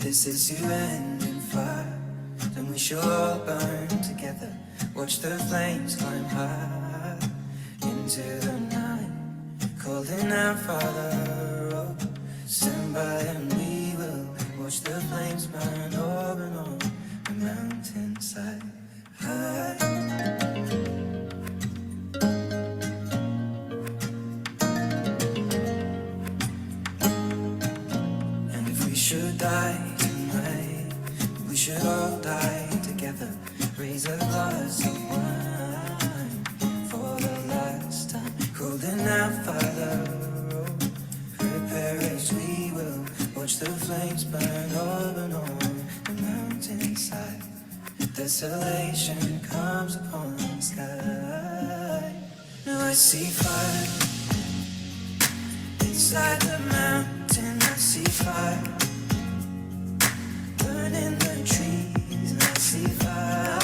this is you and in fire, then we shall all burn together. Watch the flames climb high into the night, calling out, Father, oh, stand by and we will watch the flames burn over and on the mountainside. And if we should die tonight, we should all die together. Raise a glass of wine for the last time, holding out, Father, oh, prepare as we will watch the flames burn over and on the mountainside. Desolation comes upon the sky. Now I see fire inside the mountain. I see fire burning the trees, and I see fire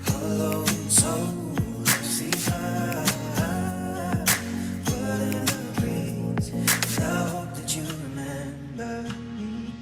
hollow and soul. I see fire burning the breeze, and I hope that you remember me.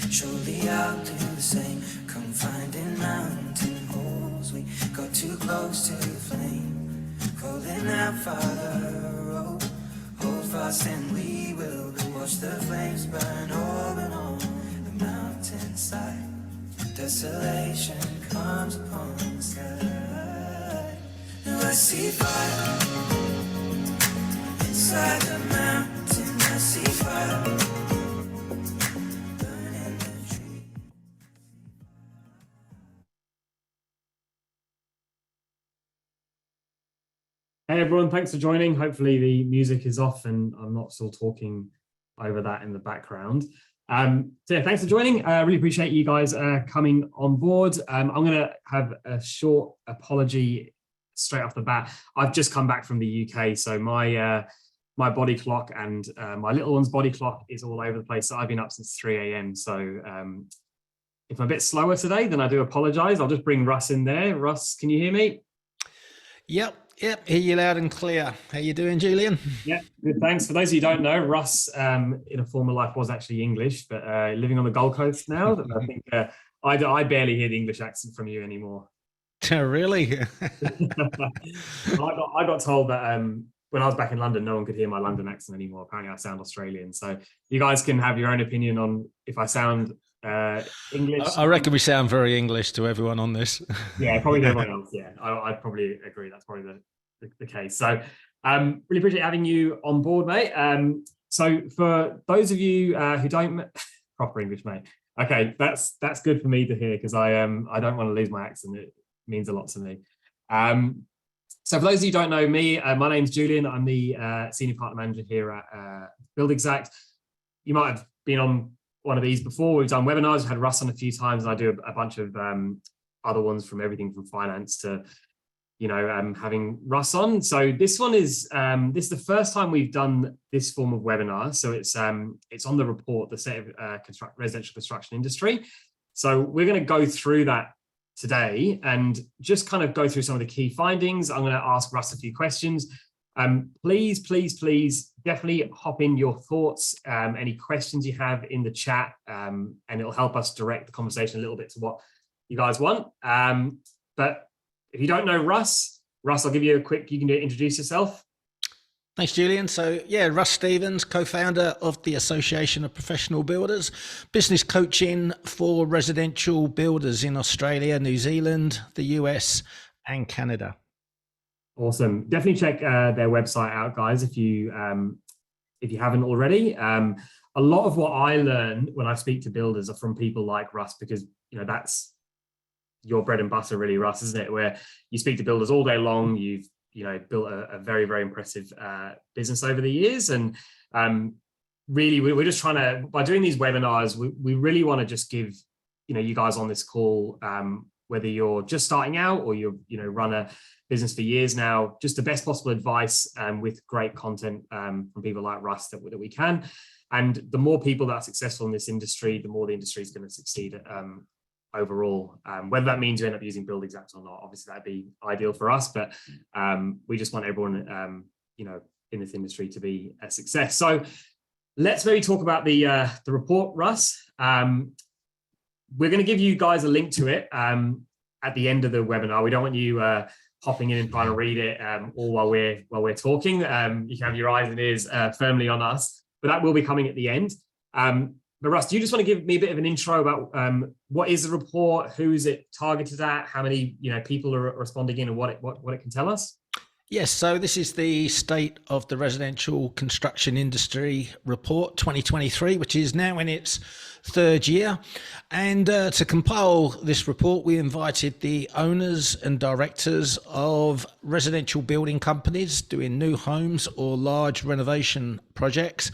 Surely I'll do the same. Confined in mountain holes, we got too close to the flame. Calling out, Father, oh, hold fast and we will watch the flames burn over and on the mountainside. Desolation comes upon the sky. Now I see fire inside the mountain. I see fire. Hey everyone, thanks for joining. Hopefully the music is off and I'm not still talking over that in the background. So yeah, thanks for joining. I really appreciate you guys coming on board. I'm going to have a short apology straight off the bat. I've just come back from the UK, so my body clock and my little one's body clock is all over the place. So I've been up since 3 a.m. So if I'm a bit slower today, then I do apologize. I'll just bring Russ in there. Russ, can you hear me? Yep, hear you loud and clear. How you doing, Julian? Yeah, good, thanks. For those of you who don't know, Russ in a former life was actually English, but living on the Gold Coast now, I think I barely hear the English accent from you anymore. Really? I got told that when I was back in London, no one could hear my London accent anymore. Apparently I sound Australian. So you guys can have your own opinion on if I sound English. I reckon we sound very English to everyone on this. Yeah, probably to everyone else. Yeah, I'd probably agree. That's probably the case. So really appreciate having you on board, mate. So for those of you who don't proper English, mate. Okay, that's good for me to hear because I don't want to lose my accent. It means a lot to me. So for those of you who don't know me, my name's Julian. I'm the senior partner manager here at Build Exact. You might have been on one of these before. We've done webinars. We've had Russ on a few times, and I do a bunch of other ones from everything from finance to, having Russ on. So this one is this is the first time we've done this form of webinar. So it's on the report, the State of Residential Construction Industry. So we're going to go through that today and just kind of go through some of the key findings. I'm going to ask Russ a few questions. Please definitely hop in your thoughts, any questions you have in the chat, and it'll help us direct the conversation a little bit to what you guys want. But if you don't know Russ, I'll give you a quick, you can introduce yourself. Thanks, Julian. So yeah, Russ Stevens, co-founder of the Association of Professional Builders, business coaching for residential builders in Australia, New Zealand, the US and Canada. Awesome. Definitely check their website out, guys, if you haven't already. A lot of what I learn when I speak to builders are from people like Russ, because that's your bread and butter, really, Russ, isn't it? Where you speak to builders all day long. You've built a very, very impressive business over the years, and really, we're just trying to, by doing these webinars, we really want to just give you guys on this call, whether you're just starting out or you're run a business for years now, just the best possible advice with great content from people like Russ that we can. And the more people that are successful in this industry, the more the industry is going to succeed overall. Whether that means you end up using Build Exact or not, obviously that'd be ideal for us, but we just want everyone in this industry to be a success. So let's maybe talk about the report, Russ. We're going to give you guys a link to it at the end of the webinar. We don't want you popping in and trying to read it all while we're talking. You can have your eyes and ears firmly on us, but that will be coming at the end. But Russ, do you just want to give me a bit of an intro about what is the report, who is it targeted at, how many people are responding in, and what it can tell us? Yes, so this is the State of the Residential Construction Industry Report 2023, which is now in its third year. And to compile this report, we invited the owners and directors of residential building companies doing new homes or large renovation projects.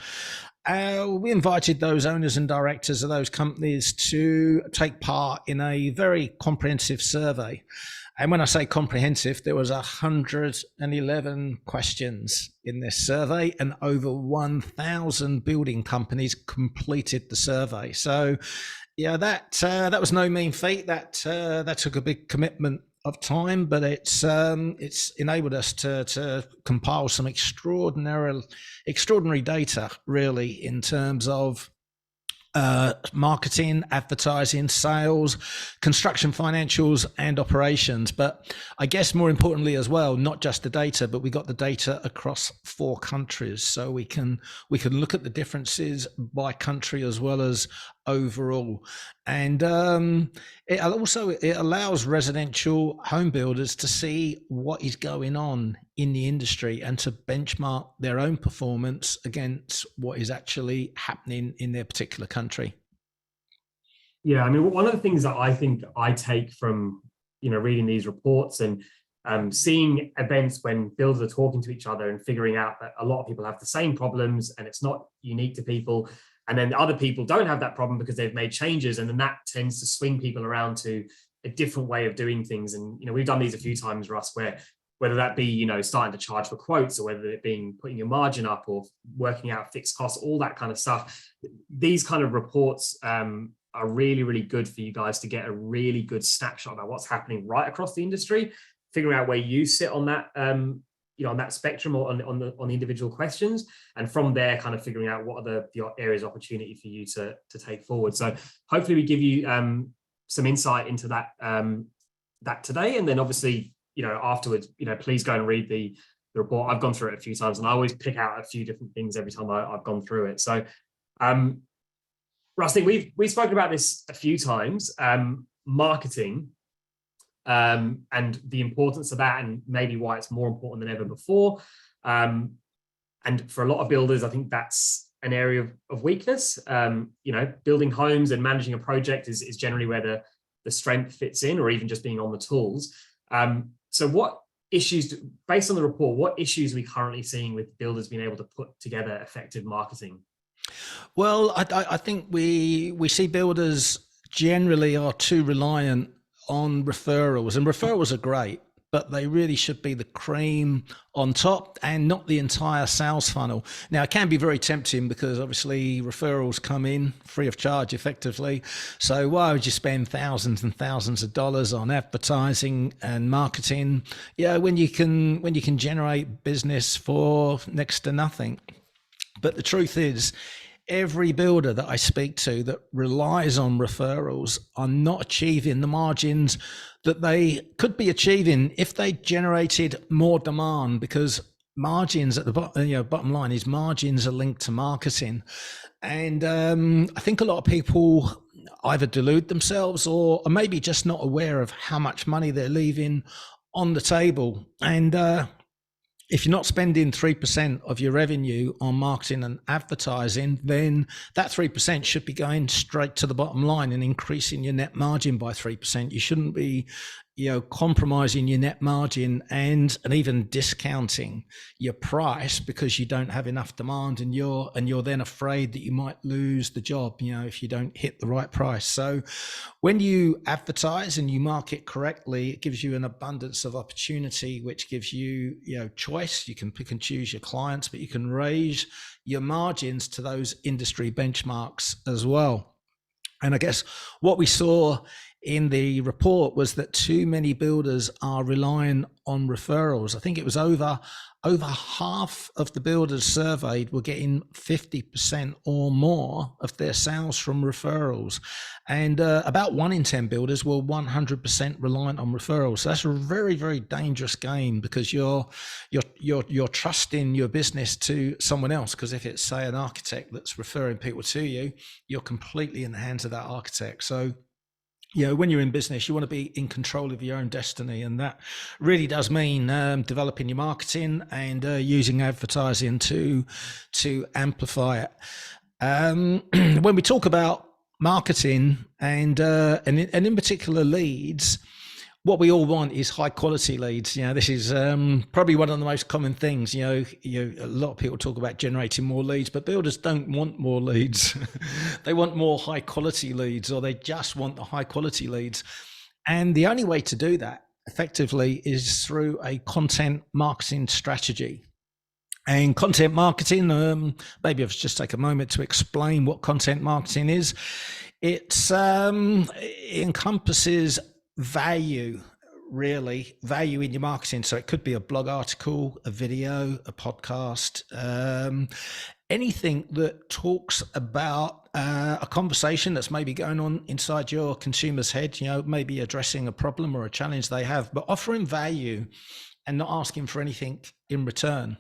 We invited those owners and directors of those companies to take part in a very comprehensive survey. And when I say comprehensive, there was 111 questions in this survey, and over 1,000 building companies completed the survey. So, yeah, that was no mean feat. That took a big commitment of time, but it's enabled us to compile some extraordinary data, really, in terms of marketing, advertising, sales, construction financials, and operations. But I guess more importantly as well, not just the data, but we got the data across 4 countries, so we can look at the differences by country as well as overall. And it allows residential home builders to see what is going on in the industry and to benchmark their own performance against what is actually happening in their particular country. Yeah, I mean, one of the things that I think I take from reading these reports and seeing events when builders are talking to each other and figuring out that a lot of people have the same problems and it's not unique to people. And then other people don't have that problem because they've made changes, and then that tends to swing people around to a different way of doing things. And we've done these a few times, Russ, where whether that be starting to charge for quotes, or whether it being putting your margin up or working out fixed costs, all that kind of stuff. These kind of reports are really, really good for you guys to get a really good snapshot about what's happening right across the industry, figuring out where you sit on that on that spectrum or on the individual questions, and from there kind of figuring out what are the areas of opportunity for you to take forward. So hopefully we give you some insight into that that today, and then obviously afterwards please go and read the report. I've gone through it a few times and I always pick out a few different things every time I've gone through it. So Russ, I think we've spoken about this a few times, marketing and the importance of that, and maybe why it's more important than ever before. And for a lot of builders, I think that's an area of weakness. Building homes and managing a project is generally where the strength fits in, or even just being on the tools. So what issues, based on the report, what issues are we currently seeing with builders being able to put together effective marketing? Well, I think we see builders generally are too reliant on referrals, and referrals are great, but they really should be the cream on top and not the entire sales funnel. Now, it can be very tempting because obviously referrals come in free of charge effectively. So why would you spend thousands and thousands of dollars on advertising and marketing, when you can generate business for next to nothing? But the truth is, every builder that I speak to that relies on referrals are not achieving the margins that they could be achieving if they generated more demand, because margins at the bottom line is margins are linked to marketing. And I think a lot of people either delude themselves or are maybe just not aware of how much money they're leaving on the table. And if you're not spending 3% of your revenue on marketing and advertising, then that 3% should be going straight to the bottom line and increasing your net margin by 3%. You shouldn't be, compromising your net margin and even discounting your price because you don't have enough demand, and you're then afraid that you might lose the job, if you don't hit the right price. So when you advertise and you market correctly, it gives you an abundance of opportunity, which gives you, choice. You can pick and choose your clients, but you can raise your margins to those industry benchmarks as well. And I guess what we saw in the report was that too many builders are relying on referrals. I think it was over half of the builders surveyed were getting 50% or more of their sales from referrals, and about 1 in 10 builders were 100% reliant on referrals. So that's a very, very dangerous game, because you're trusting your business to someone else. Because if it's, say, an architect that's referring people to you, you're completely in the hands of that architect. So when you're in business, you want to be in control of your own destiny. And that really does mean developing your marketing and using advertising to amplify it. When we talk about marketing and in particular leads, what we all want is high quality leads. This is probably one of the most common things. A lot of people talk about generating more leads, but builders don't want more leads. They want more high quality leads, or they just want the high quality leads. And the only way to do that effectively is through a content marketing strategy. And content marketing, maybe I'll just take a moment to explain what content marketing is. It encompasses value in your marketing. So it could be a blog article, a video, a podcast, anything that talks about a conversation that's maybe going on inside your consumer's head, maybe addressing a problem or a challenge they have, but offering value and not asking for anything in return.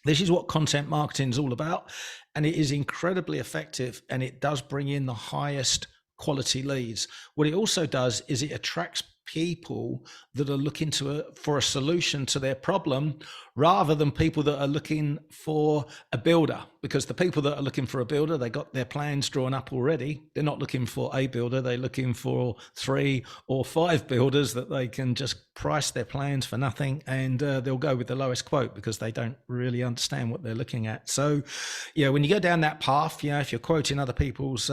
This is what content marketing is all about, and it is incredibly effective, and it does bring in the highest quality leads. What it also does is it attracts people that are looking for a solution to their problem, rather than people that are looking for a builder. Because the people that are looking for a builder, they got their plans drawn up already. They're not looking for a builder, they're looking for 3 or 5 builders that they can just price their plans for nothing, and they'll go with the lowest quote because they don't really understand what they're looking at. So when you go down that path, if you're quoting other people's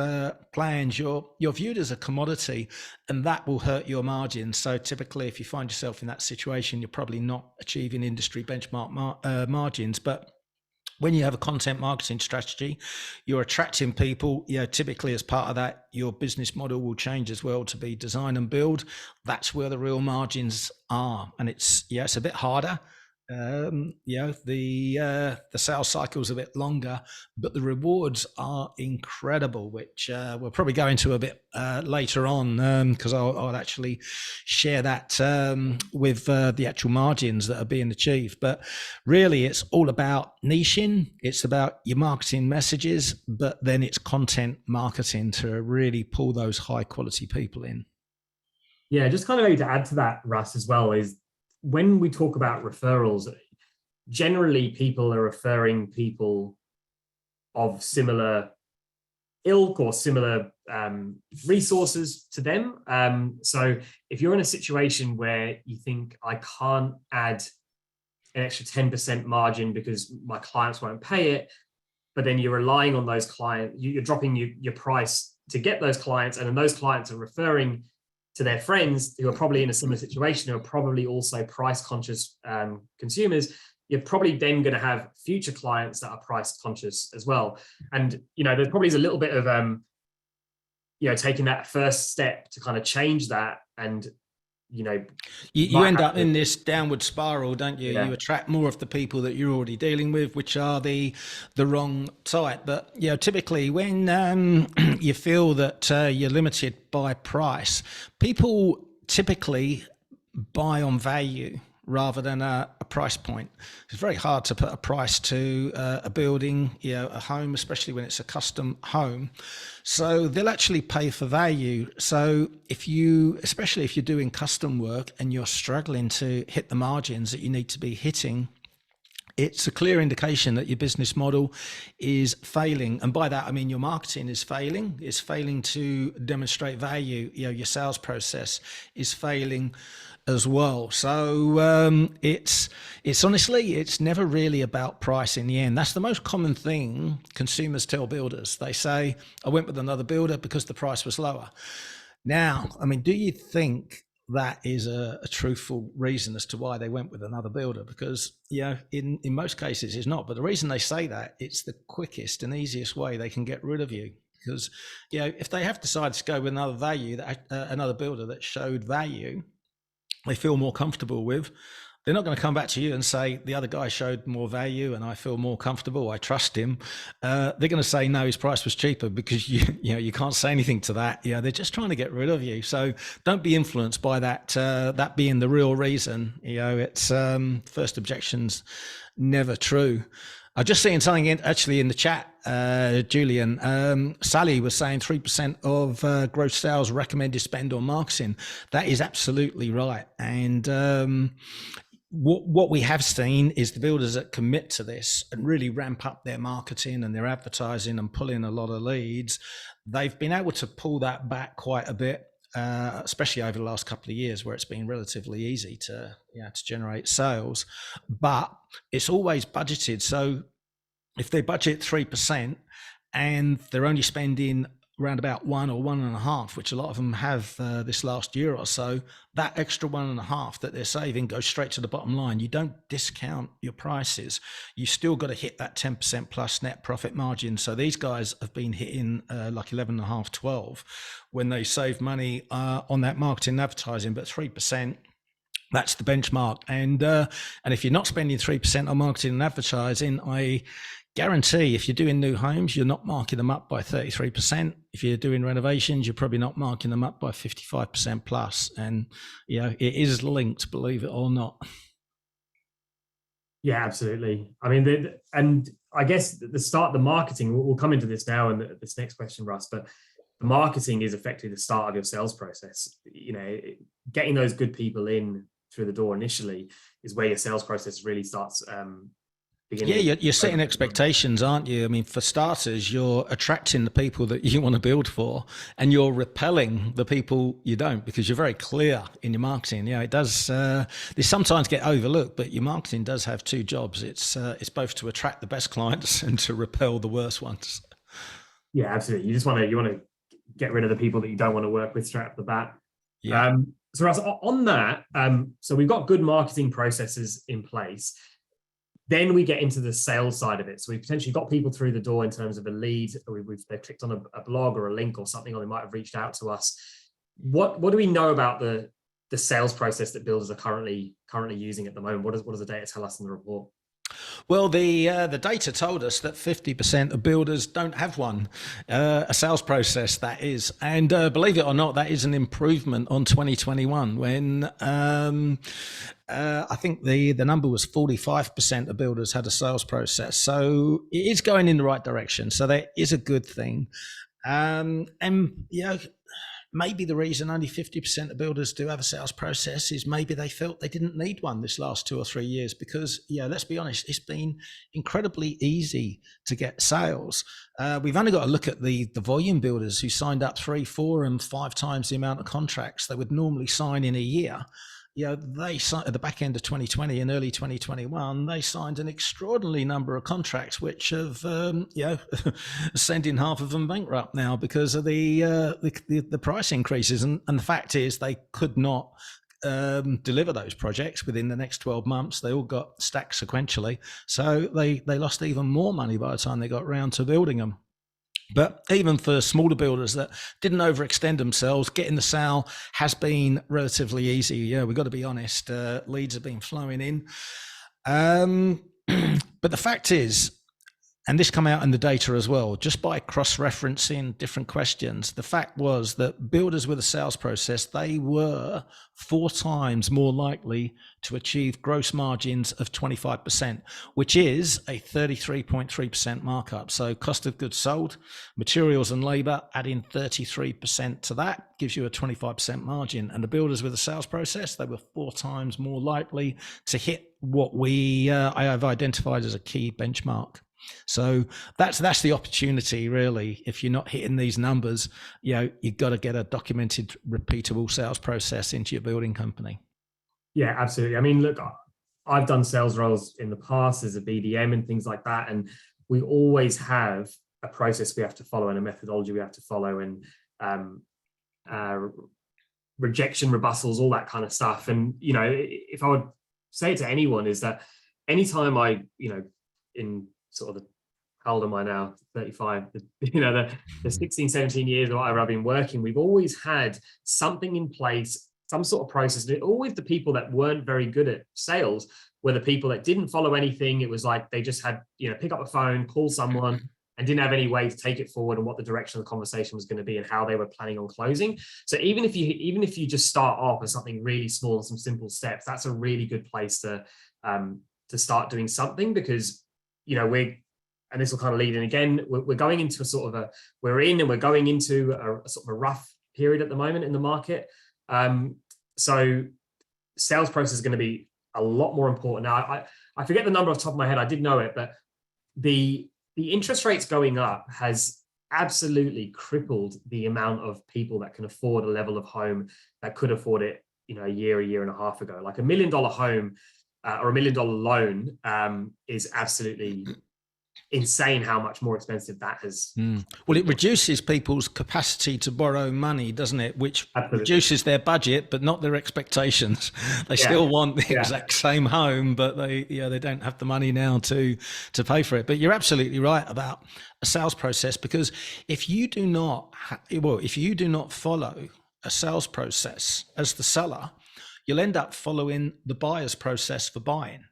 plans, you're viewed as a commodity, and that will hurt your margins. So typically, if you find yourself in that situation, you're probably not achieving industry benchmark margins. But when you have a content marketing strategy, you're attracting people. Typically as part of that, your business model will change as well to be design and build. That's where the real margins are, and it's a bit harder. The sales cycle is a bit longer, but the rewards are incredible, which we'll probably go into a bit later on, because I'll actually share that with the actual margins that are being achieved. But really, it's all about niching. It's about your marketing messages, but then it's content marketing to really pull those high quality people in. Yeah, just kind of maybe to add to that, Russ, as well, is when we talk about referrals, generally people are referring people of similar ilk or similar resources to them. So if you're in a situation where you think, I can't add an extra 10% margin because my clients won't pay it, but then you're relying on those clients, you're dropping your price to get those clients, and then those clients are referring to their friends who are probably in a similar situation, who are probably also price conscious consumers, you're probably then going to have future clients that are price conscious as well. And, there probably is a little bit of, taking that first step to kind of change that. And, you end up in this downward spiral, don't you? Yeah. You attract more of the people that you're already dealing with, which are the wrong type. But typically when you feel that you're limited by price, people typically buy on value rather than a price point. It's very hard to put a price to a building, a home, especially when it's a custom home. So they'll actually pay for value. So especially if you're doing custom work and you're struggling to hit the margins that you need to be hitting, it's a clear indication that your business model is failing. And by that, I mean your marketing is failing. It's failing to demonstrate value. Your sales process is failing as well. So it's honestly, it's never really about price in the end. That's the most common thing consumers tell builders. They say, I went with another builder because the price was lower. Now, I mean, do you think that is a truthful reason as to why they went with another builder? Because, in most cases it's not. But the reason they say that, it's the quickest and easiest way they can get rid of you. Because, if they have decided to go with another builder that showed value, they feel more comfortable with, they're not going to come back to you and say the other guy showed more value and I feel more comfortable, I trust him. They're going to say no, his price was cheaper, because you can't say anything to that. They're just trying to get rid of you. So don't be influenced by that being the real reason. It's first objection's never true. I've just seen something actually in the chat, Julian. Sally was saying 3% of gross sales recommended spend on marketing. That is absolutely right. And what we have seen is the builders that commit to this and really ramp up their marketing and their advertising and pull in a lot of leads, they've been able to pull that back quite a bit, especially over the last couple of years, where it's been relatively easy to generate sales. But it's always budgeted. So if they budget 3% and they're only spending around about 1 or 1.5, which a lot of them have this last year or so, that extra 1.5 that they're saving goes straight to the bottom line. You don't discount your prices. You still got to hit that 10% plus net profit margin. So these guys have been hitting like 11.5, 12 when they save money on that marketing and advertising, but 3%. That's the benchmark. And if you're not spending 3% on marketing and advertising, I guarantee if you're doing new homes, you're not marking them up by 33%. If you're doing renovations, you're probably not marking them up by 55% plus. And, it is linked, believe it or not. Yeah, absolutely. I mean, and I guess the start, the marketing, we'll come into this now in this next question, Russ, but the marketing is effectively the start of your sales process. Getting those good people in through the door initially is where your sales process really starts beginning. Yeah, you're setting expectations, aren't you? I mean, for starters, you're attracting the people that you want to build for, and you're repelling the people you don't, because you're very clear in your marketing. It does. They sometimes get overlooked, but your marketing does have two jobs. It's both to attract the best clients and to repel the worst ones. Yeah, absolutely. You want to get rid of the people that you don't want to work with straight off the bat. Yeah. So Russ, on that, so we've got good marketing processes in place. Then we get into the sales side of it. So we've potentially got people through the door in terms of a lead, or they've clicked on a blog or a link or something, or they might have reached out to us. What do we know about the sales process that builders are currently using at the moment? What does the data tell us in the report? Well, the data told us that 50% of builders don't have one, a sales process, that is. And believe it or not, that is an improvement on 2021, when I think the number was 45% of builders had a sales process. So it is going in the right direction. So that is a good thing. And maybe the reason only 50% of builders do have a sales process is maybe they felt they didn't need one this last 2 or 3 years, because, let's be honest, it's been incredibly easy to get sales. We've only got to look at the volume builders who signed up 3, 4 and 5 times the amount of contracts they would normally sign in a year. They signed at the back end of 2020 and early 2021, they signed an extraordinary number of contracts, which have, sending half of them bankrupt now because of the price increases. And the fact is, they could not deliver those projects within the next 12 months. They all got stacked sequentially. So they lost even more money by the time they got around to building them. But even for smaller builders that didn't overextend themselves, getting the sale has been relatively easy. We've got to be honest, leads have been flowing in. But the fact is, And this come out in the data as well, just by cross-referencing different questions. The fact was that builders with a sales process, they were 4 times more likely to achieve gross margins of 25%, which is a 33.3% markup. So cost of goods sold, materials and labor, adding 33% to that gives you a 25% margin. And the builders with a sales process, they were 4 times more likely to hit what I have identified as a key benchmark. So that's the opportunity, really. If you're not hitting these numbers, you've got to get a documented, repeatable sales process into your building company. Yeah, absolutely. I mean, look, I've done sales roles in the past as a BDM and things like that, and we always have a process we have to follow and a methodology we have to follow, and rejection rebuttals, all that kind of stuff. And if I would say to anyone is that anytime I, in sort of how old am I now? 35. The 16, 17 years or whatever I've been working, we've always had something in place, some sort of process. And always the people that weren't very good at sales were the people that didn't follow anything. It was like they just had, pick up a phone, call someone, and didn't have any way to take it forward and what the direction of the conversation was going to be and how they were planning on closing. So even if you just start off with something really small and some simple steps, that's a really good place to start doing something, because and this will kind of lead in again, we're going into we're going into a sort of a rough period at the moment in the market. So sales process is going to be a lot more important. Now, I forget the number off the top of my head. I did know it, but the interest rates going up has absolutely crippled the amount of people that can afford a level of home that could afford it, a year and a half ago. Like $1 million home or $1 million loan is absolutely insane how much more expensive that has. Well, it reduces people's capacity to borrow money, doesn't it? Which Absolutely. Reduces their budget, but not their expectations. They still want the exact same home, but they don't have the money now to pay for it. But you're absolutely right about a sales process, because if you do not follow a sales process as the seller, you'll end up following the buyer's process for buying.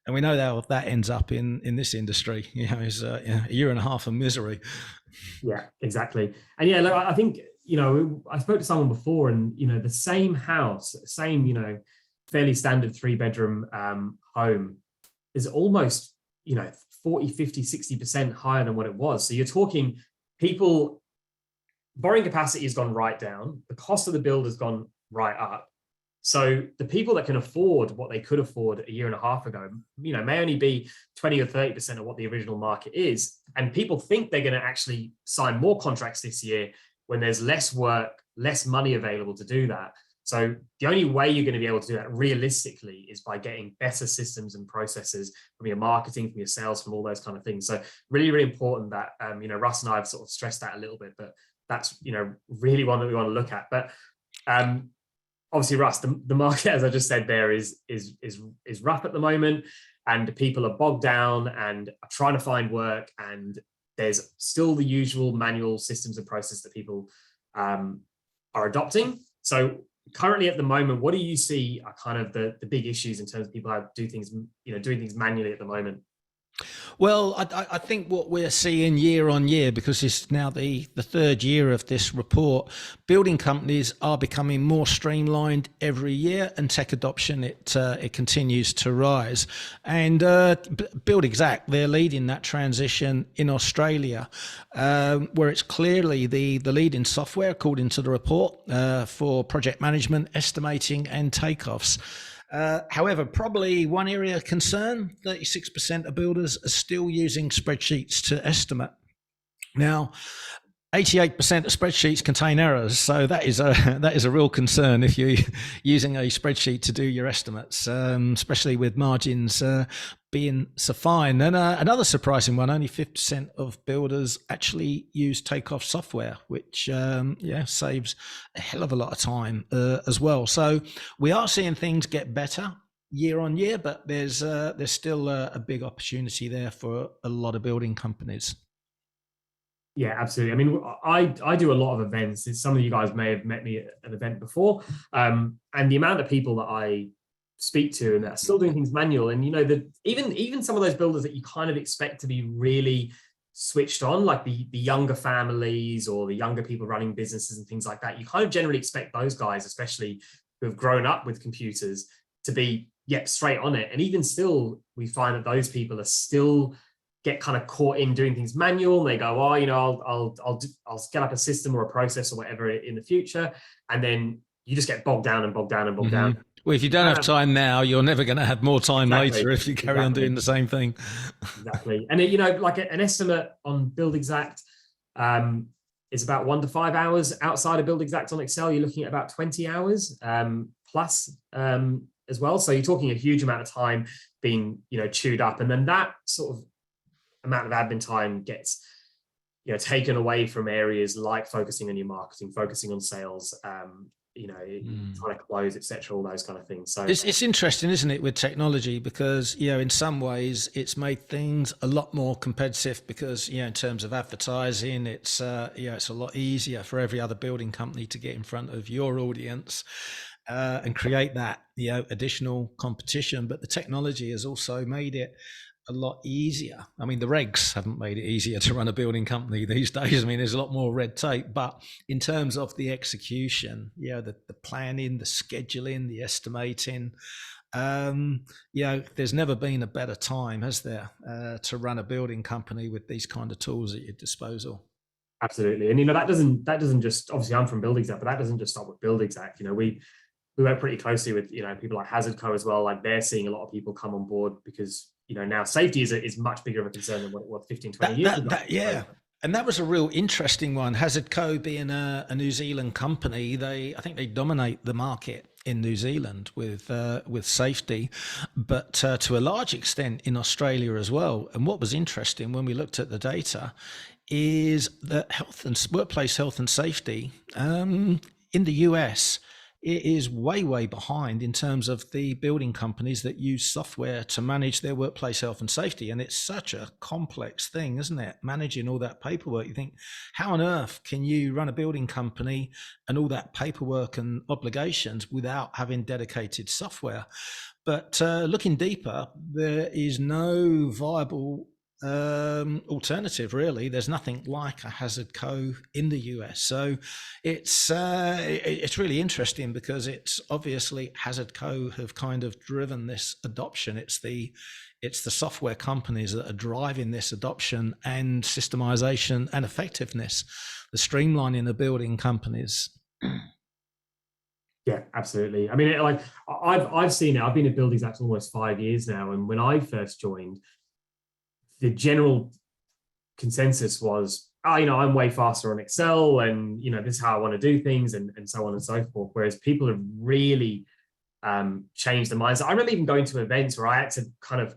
And we know how that ends up in this industry, is a year and a half of misery. Yeah, exactly. And look, I think, I spoke to someone before, and, the same house, fairly standard 3-bedroom home is almost, 40, 50, 60% higher than what it was. So you're talking people, borrowing capacity has gone right down. The cost of the build has gone right up. So the people that can afford what they could afford a year and a half ago, may only be 20 or 30% of what the original market is. And people think they're going to actually sign more contracts this year when there's less work, less money available to do that. So the only way you're going to be able to do that realistically is by getting better systems and processes from your marketing, from your sales, from all those kind of things. So really, really important that, Russ and I have sort of stressed that a little bit, but that's, really one that we want to look at. But, obviously, Russ, the market, as I just said there, is rough at the moment, and people are bogged down and are trying to find work, and there's still the usual manual systems and processes that people are adopting. So currently at the moment, what do you see are kind of the big issues in terms of people how to do things, doing things manually at the moment? Well, I think what we're seeing year on year, because it's now the third year of this report, building companies are becoming more streamlined every year, and tech adoption, it continues to rise. And Build Exact, they're leading that transition in Australia, where it's clearly the leading software, according to the report, for project management, estimating and takeoffs. However, probably one area of concern, 36% of builders are still using spreadsheets to estimate. Now, 88% of spreadsheets contain errors, so that is a real concern if you're using a spreadsheet to do your estimates, especially with margins being so fine. And another surprising one, only 50% of builders actually use takeoff software, which saves a hell of a lot of time as well. So we are seeing things get better year on year, but there's still a big opportunity there for a lot of building companies. Yeah, absolutely. I mean, I do a lot of events. Some of you guys may have met me at an event before. And the amount of people that I speak to and that are still doing things manual. And, you know, even some of those builders that you kind of expect to be really switched on, like the younger families or the younger people running businesses and things like that, you kind of generally expect those guys, especially who have grown up with computers, to be straight on it. And even still, we find that those people are still get kind of caught in doing things manual. They go, oh, you know, I'll get up a system or a process or whatever in the future, and then you just get bogged down and bogged down and bogged down. Well, if you don't have time now, you're never going to have more time later if you carry on doing the same thing. Exactly. And, you know, like an estimate on BuildExact is about 1 to 5 hours. Outside of BuildExact on Excel, you're looking at about 20 hours plus as well. So you're talking a huge amount of time being, you know, chewed up. And then that sort of amount of admin time gets, you know, taken away from areas like focusing on your marketing, focusing on sales, you know, trying to close, etc., all those kind of things. So it's interesting, isn't it, with technology, because, you know, in some ways it's made things a lot more competitive because, you know, in terms of advertising, it's you know, it's a lot easier for every other building company to get in front of your audience and create that, you know, additional competition. But the technology has also made it a lot easier. I mean, the regs haven't made it easier to run a building company these days. I mean, there's a lot more red tape, but in terms of the execution, you know, the planning, the scheduling, the estimating, you know, there's never been a better time, has there, to run a building company with these kind of tools at your disposal. Absolutely. And, you know, that doesn't just, obviously I'm from BuildExact, but that doesn't just stop with BuildExact. You know, we work pretty closely with, you know, people like Hazard Co as well. Like they're seeing a lot of people come on board because, you know, now safety is much bigger of a concern than what 15, 20 years ago. Yeah. And that was a real interesting one. Hazard Co being a New Zealand company, I think they dominate the market in New Zealand with safety, but to a large extent in Australia as well. And what was interesting when we looked at the data is that workplace health and safety in the US, it is way behind in terms of the building companies that use software to manage their workplace health and safety. And it's such a complex thing, isn't it? Managing all that paperwork. You think, how on earth can you run a building company and all that paperwork and obligations without having dedicated software? But looking deeper, there is no viable alternative, really. There's nothing like a Hazard Co in the US. So it's really interesting because it's obviously Hazard Co have kind of driven this adoption. It's the software companies that are driving this adoption and systemization and effectiveness, the streamlining of building companies. Yeah, absolutely. I mean, like I've seen it. I've been at BuildExact almost 5 years now, and when I first joined, the general consensus was, oh, you know, I'm way faster on Excel, and, you know, this is how I want to do things, and so on and so forth. Whereas people have really changed their minds. I remember even going to events where I had to kind of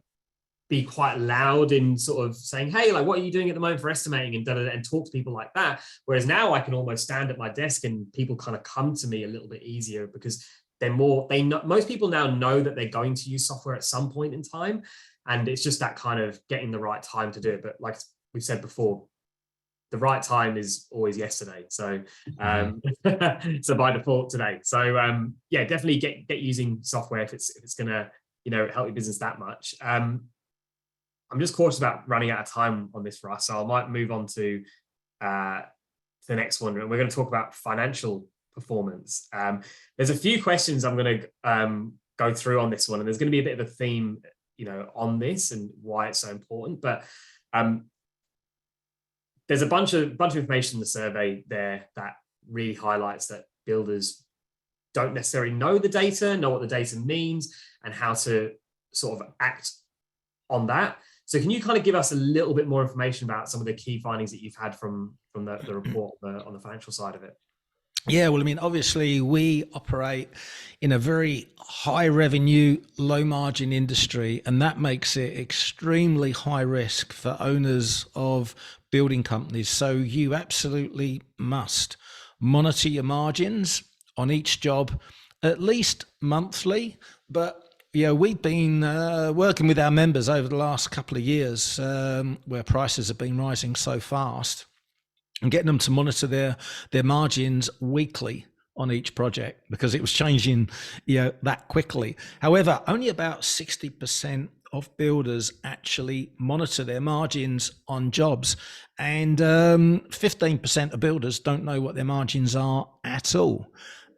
be quite loud in sort of saying, hey, like, what are you doing at the moment for estimating, and and talk to people like that. Whereas now I can almost stand at my desk and people kind of come to me a little bit easier because most people now know that they're going to use software at some point in time. And it's just that kind of getting the right time to do it. But like we've said before, the right time is always yesterday. So so by default today. So yeah, definitely get using software if it's gonna, you know, help your business that much. I'm just cautious about running out of time on this for us. So I might move on to the next one. And we're going to talk about financial performance. There's a few questions I'm going to go through on this one, and there's going to be a bit of a theme, you know, on this and why it's so important. But there's a bunch of information in the survey there that really highlights that builders don't necessarily know the data, know what the data means, and how to sort of act on that. So can you kind of give us a little bit more information about some of the key findings that you've had from the report on the financial side of it? Yeah, well, I mean, obviously we operate in a very high revenue, low margin industry, and that makes it extremely high risk for owners of building companies. So you absolutely must monitor your margins on each job at least monthly. But, you know, we've been working with our members over the last couple of years where prices have been rising so fast, and getting them to monitor their margins weekly on each project because it was changing, that quickly. However, only about 60% of builders actually monitor their margins on jobs, and 15% of builders don't know what their margins are at all.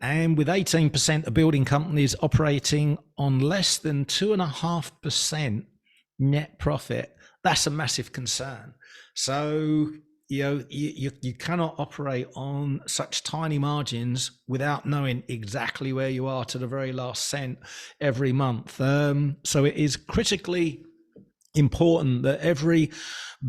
And with 18% of building companies operating on less than 2.5% net profit, that's a massive concern. So, you cannot operate on such tiny margins without knowing exactly where you are to the very last cent every month. So it is critically important that every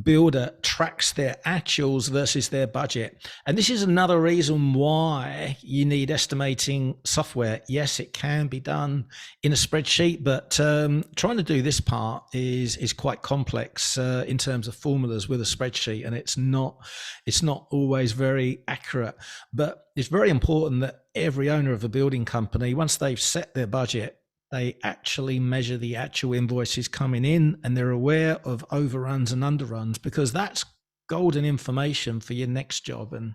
builder tracks their actuals versus their budget. And this is another reason why you need estimating software. Yes, it can be done in a spreadsheet, but trying to do this part is quite complex in terms of formulas with a spreadsheet, and it's not always very accurate. But it's very important that every owner of a building company, once they've set their budget, they actually measure the actual invoices coming in, and they're aware of overruns and underruns, because that's golden information for your next job. And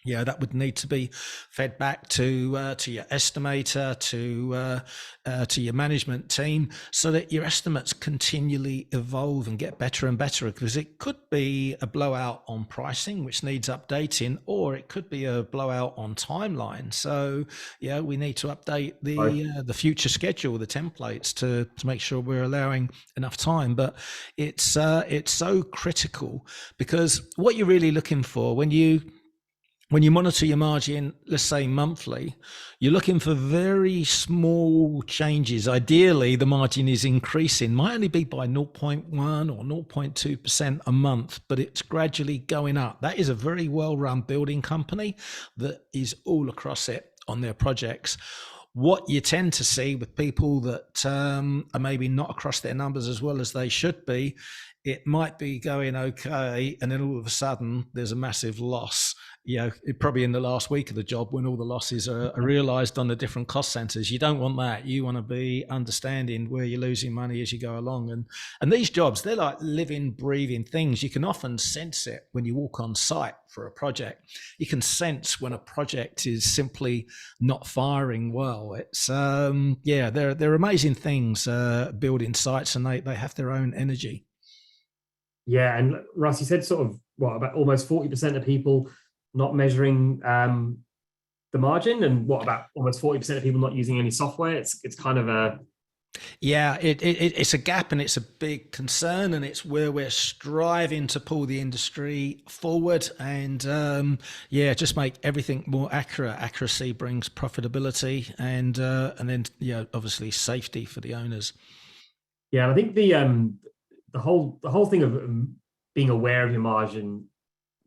that would need to be fed back to your estimator, to your management team, so that your estimates continually evolve and get better and better. Because it could be a blowout on pricing, which needs updating, or it could be a blowout on timeline. So we need to update the future schedule, the templates, to make sure we're allowing enough time. But it's so critical, because what you're really looking for when you monitor your margin, let's say monthly, you're looking for very small changes. Ideally, the margin is increasing, might only be by 0.1 or 0.2% a month, but it's gradually going up. That is a very well-run building company that is all across it on their projects. What you tend to see with people that are maybe not across their numbers as well as they should be, it might be going okay, and then all of a sudden there's a massive loss. Probably in the last week of the job, when all the losses are realized on the different cost centers. You don't want that. You want to be understanding where you're losing money as you go along. And these jobs, they're like living, breathing things. You can often sense it when you walk on site for a project. You can sense when a project is simply not firing well. It's they're amazing things, building sites, and they have their own energy. Yeah, and Russ, you said sort of about almost 40% of people not measuring the margin, and what about almost 40% of people not using any software? It's kind of a it's a gap, and it's a big concern, and it's where we're striving to pull the industry forward and just make everything more accurate. Accuracy brings profitability, and then obviously safety for the owners. Yeah, I think the whole thing of being aware of your margin,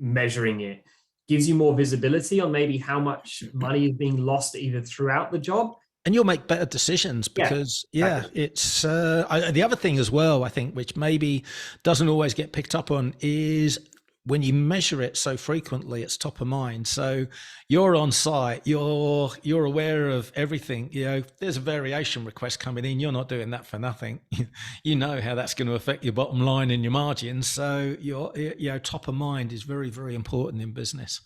measuring it, gives you more visibility on maybe how much money is being lost either throughout the job. And you'll make better decisions, because it's the other thing as well, I think, which maybe doesn't always get picked up on, is when you measure it so frequently, it's top of mind. So you're on site, you're aware of everything. There's a variation request coming in. You're not doing that for nothing. You know how that's going to affect your bottom line and your margins. So your top of mind is very, very important in business.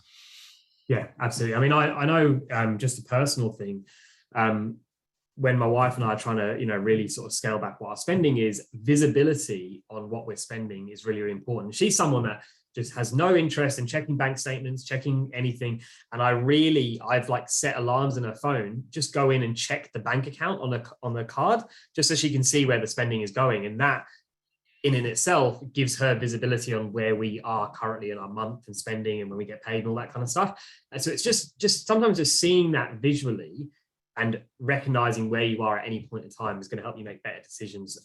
Yeah, absolutely. I mean, I know just a personal thing. When my wife and I are trying to, really sort of scale back what our spending is, visibility on what we're spending is really, really important. She's someone that just has no interest in checking bank statements, checking anything. And I've like set alarms in her phone, just go in and check the bank account on the card, just so she can see where the spending is going. And that in itself gives her visibility on where we are currently in our month and spending, and when we get paid and all that kind of stuff. And so it's just sometimes just seeing that visually and recognizing where you are at any point in time is going to help you make better decisions,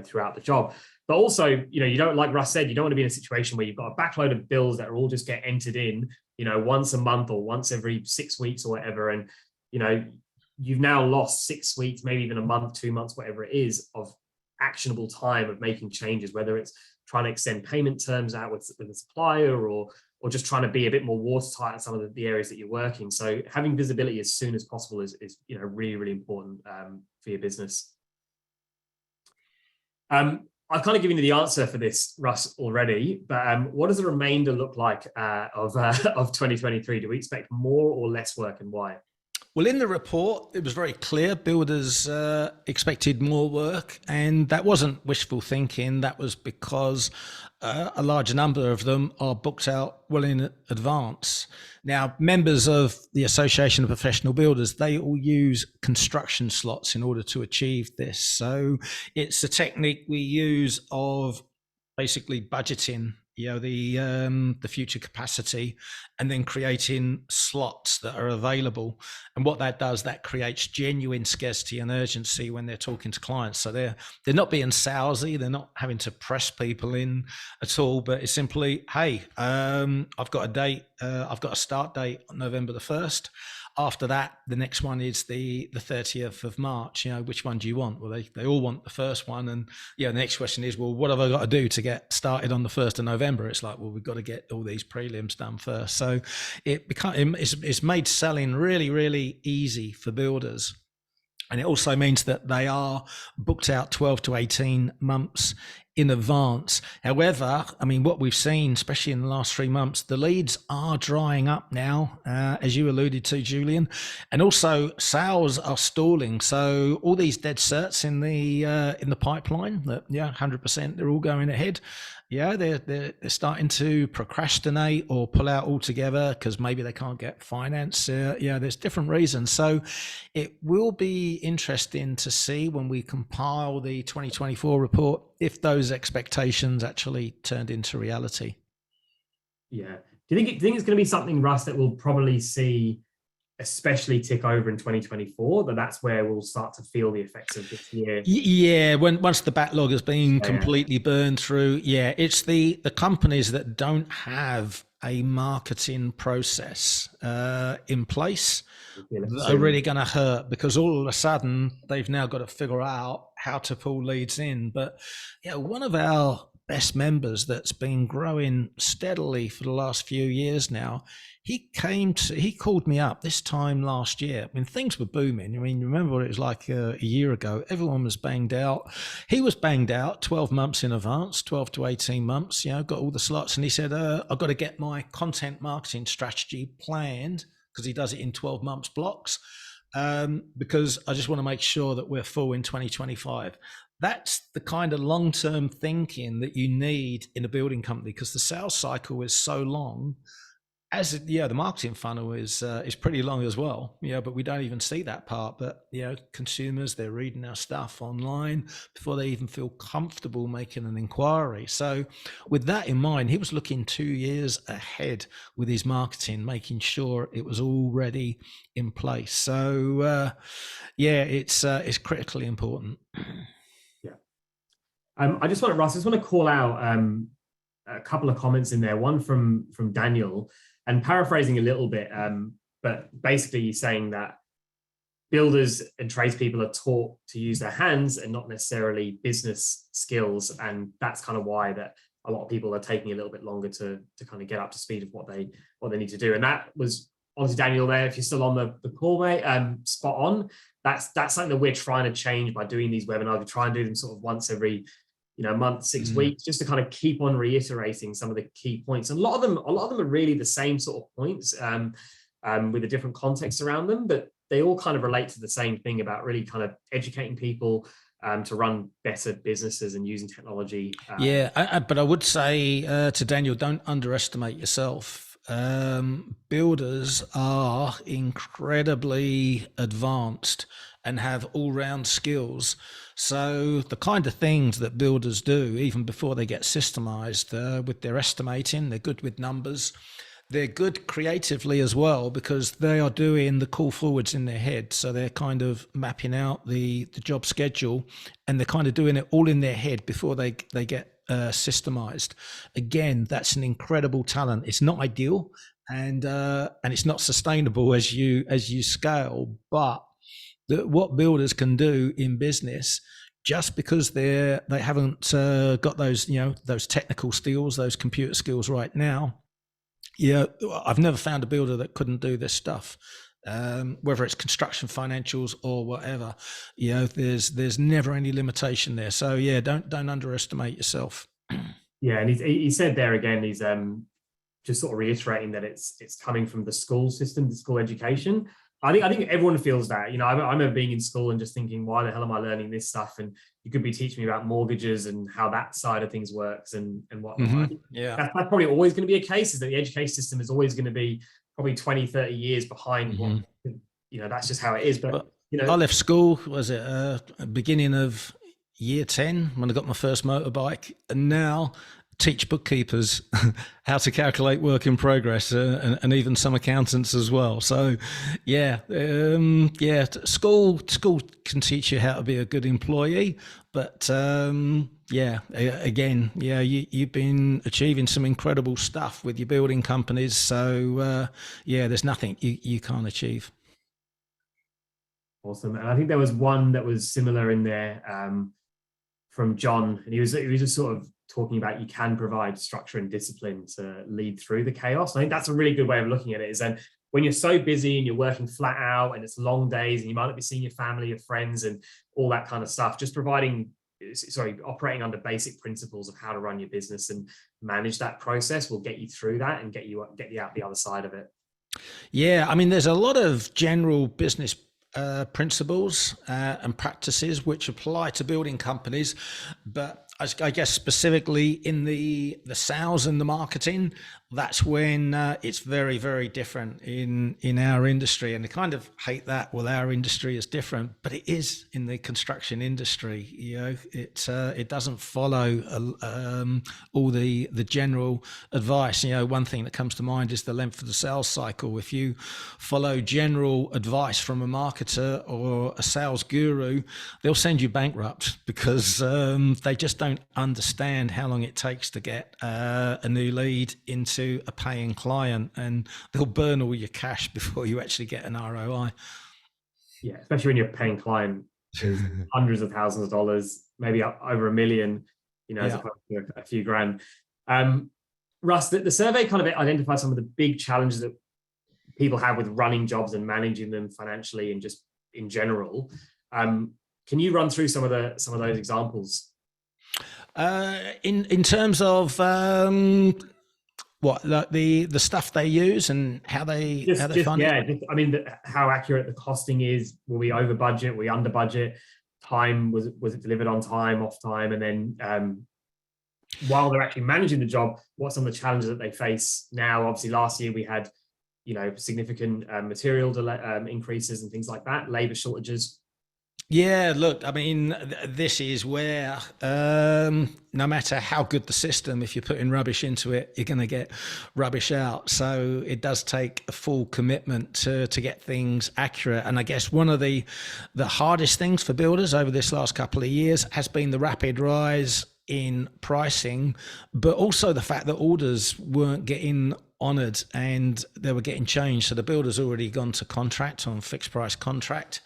throughout the job. But also, you don't, like Russ said, you don't want to be in a situation where you've got a backload of bills that are all just get entered in, once a month or once every 6 weeks or whatever. And, you've now lost 6 weeks, maybe even a month, 2 months, whatever it is, of actionable time of making changes, whether it's trying to extend payment terms out with the supplier, or just trying to be a bit more watertight in some of the areas that you're working. So having visibility as soon as possible is really, really important for your business. I've kind of given you the answer for this, Russ, already, but what does the remainder look like of 2023? Do we expect more or less work, and why? Well, in the report, it was very clear builders expected more work, and that wasn't wishful thinking. That was because a large number of them are booked out well in advance. Now, members of the Association of Professional Builders, they all use construction slots in order to achieve this. So it's a technique we use of basically budgeting, the future capacity, and then creating slots that are available. And what that does, that creates genuine scarcity and urgency when they're talking to clients. So they're not being salesy, they're not having to press people in at all, but it's simply, hey, I've got a date, I've got a start date on November the 1st. After that, the next one is the 30th of March. Which one do you want? Well, they all want the first one. And the next question is, well, what have I got to do to get started on the 1st of November? It's like, well, we've got to get all these prelims done first. So it's made selling really, really easy for builders. And it also means that they are booked out 12 to 18 months in advance. However, I mean, what we've seen, especially in the last 3 months, the leads are drying up now, as you alluded to, Julian, and also sales are stalling. So all these dead certs in the pipeline, that 100%, they're all going ahead. They're starting to procrastinate or pull out altogether because maybe they can't get finance. There's different reasons. So it will be interesting to see when we compile the 2024 report if those expectations actually turned into reality. Yeah. Do you think it's going to be something, Russ, that we'll probably see especially tick over in 2024, that's where we'll start to feel the effects of this year? Yeah, once the backlog has been completely burned through, it's the companies that don't have a marketing process in place that are really going to hurt, because all of a sudden they've now got to figure out how to pull leads in. But one of our best members that's been growing steadily for the last few years now, he called me up this time last year when things were booming. I mean, remember what it was like a year ago? Everyone was banged out. He was banged out 12 months in advance, 12 to 18 months, got all the slots. And he said, I've got to get my content marketing strategy planned, because he does it in 12 months blocks, because I just want to make sure that we're full in 2025. That's the kind of long-term thinking that you need in a building company, because the sales cycle is so long. The marketing funnel is pretty long as well, but we don't even see that part. But consumers, they're reading our stuff online before they even feel comfortable making an inquiry. So with that in mind, he was looking 2 years ahead with his marketing, making sure it was already in place. So it's critically important. I just want to call out a couple of comments in there. One from Daniel, and paraphrasing a little bit, but basically he's saying that builders and tradespeople are taught to use their hands and not necessarily business skills, and that's kind of why that a lot of people are taking a little bit longer to kind of get up to speed of what they need to do. And that was obviously, Daniel, there, if you're still on the call, mate, spot on. That's something that we're trying to change by doing these webinars. We try and do them sort of once every month, 6 weeks, just to kind of keep on reiterating some of the key points. And a lot of them are really the same sort of points with a different context around them, but they all kind of relate to the same thing about really kind of educating people to run better businesses and using technology. But I would say to Daniel, don't underestimate yourself. Builders are incredibly advanced and have all-round skills. So the kind of things that builders do, even before they get systemized with their estimating, they're good with numbers. They're good creatively as well, because they are doing the call forwards in their head. So they're kind of mapping out the job schedule, and they're kind of doing it all in their head before they get systemized. Again, that's an incredible talent. It's not ideal, and it's not sustainable as you scale, but what builders can do in business, just because they haven't got those those technical skills, those computer skills right now. I've never found a builder that couldn't do this stuff. whether it's construction financials or whatever. There's never any limitation there. So yeah, don't underestimate yourself. Yeah, and he said there again, he's just sort of reiterating that it's coming from the school system, the school education. I think everyone feels that. I remember being in school and just thinking, why the hell am I learning this stuff? And you could be teaching me about mortgages and how that side of things works and whatnot. Mm-hmm. Yeah, that's probably always going to be a case, is that the education system is always going to be probably 20, 30 years behind mm-hmm. what, that's just how it is. But, I left school, was it beginning of year 10 when I got my first motorbike, and now teach bookkeepers how to calculate work in progress, and even some accountants as well. So school can teach you how to be a good employee, but you've been achieving some incredible stuff with your building companies. So there's nothing you can't achieve. Awesome. And I think there was one that was similar in there from John, and he was just sort of talking about you can provide structure and discipline to lead through the chaos. I think that's a really good way of looking at it, is then when you're so busy and you're working flat out and it's long days and you might not be seeing your family, your friends and all that kind of stuff, just operating under basic principles of how to run your business and manage that process will get you through that and get you out the other side of it. Yeah, I mean, there's a lot of general business principles and practices which apply to building companies, but I guess specifically in the sales and the marketing, that's when it's very, very different in our industry. And I kind of hate that. Well, our industry is different, but it is in the construction industry. It doesn't follow all the general advice. One thing that comes to mind is the length of the sales cycle. If you follow general advice from a marketer or a sales guru, they'll send you bankrupt because they just don't understand how long it takes to get a new lead into a paying client, and they'll burn all your cash before you actually get an ROI. Yeah, especially when you're a paying client, hundreds of thousands of dollars, maybe over $1 million, as opposed to a few grand. Russ, the survey kind of identified some of the big challenges that people have with running jobs and managing them financially and just in general. Can you run through some of those examples? In terms of what, like the stuff they use and how they fund it? I mean, how accurate the costing is. Were we over budget? Were we under budget? Time, was it delivered on time, off time? And then while they're actually managing the job, what some of the challenges that they face now? Obviously, last year we had significant material increases and things like that, labor shortages. Yeah, look, I mean, this is where no matter how good the system, if you're putting rubbish into it, you're going to get rubbish out. So it does take a full commitment to get things accurate. And I guess one of the hardest things for builders over this last couple of years has been the rapid rise in pricing, but also the fact that orders weren't getting honoured and they were getting changed. So the builder's already gone to contract, on fixed price contract.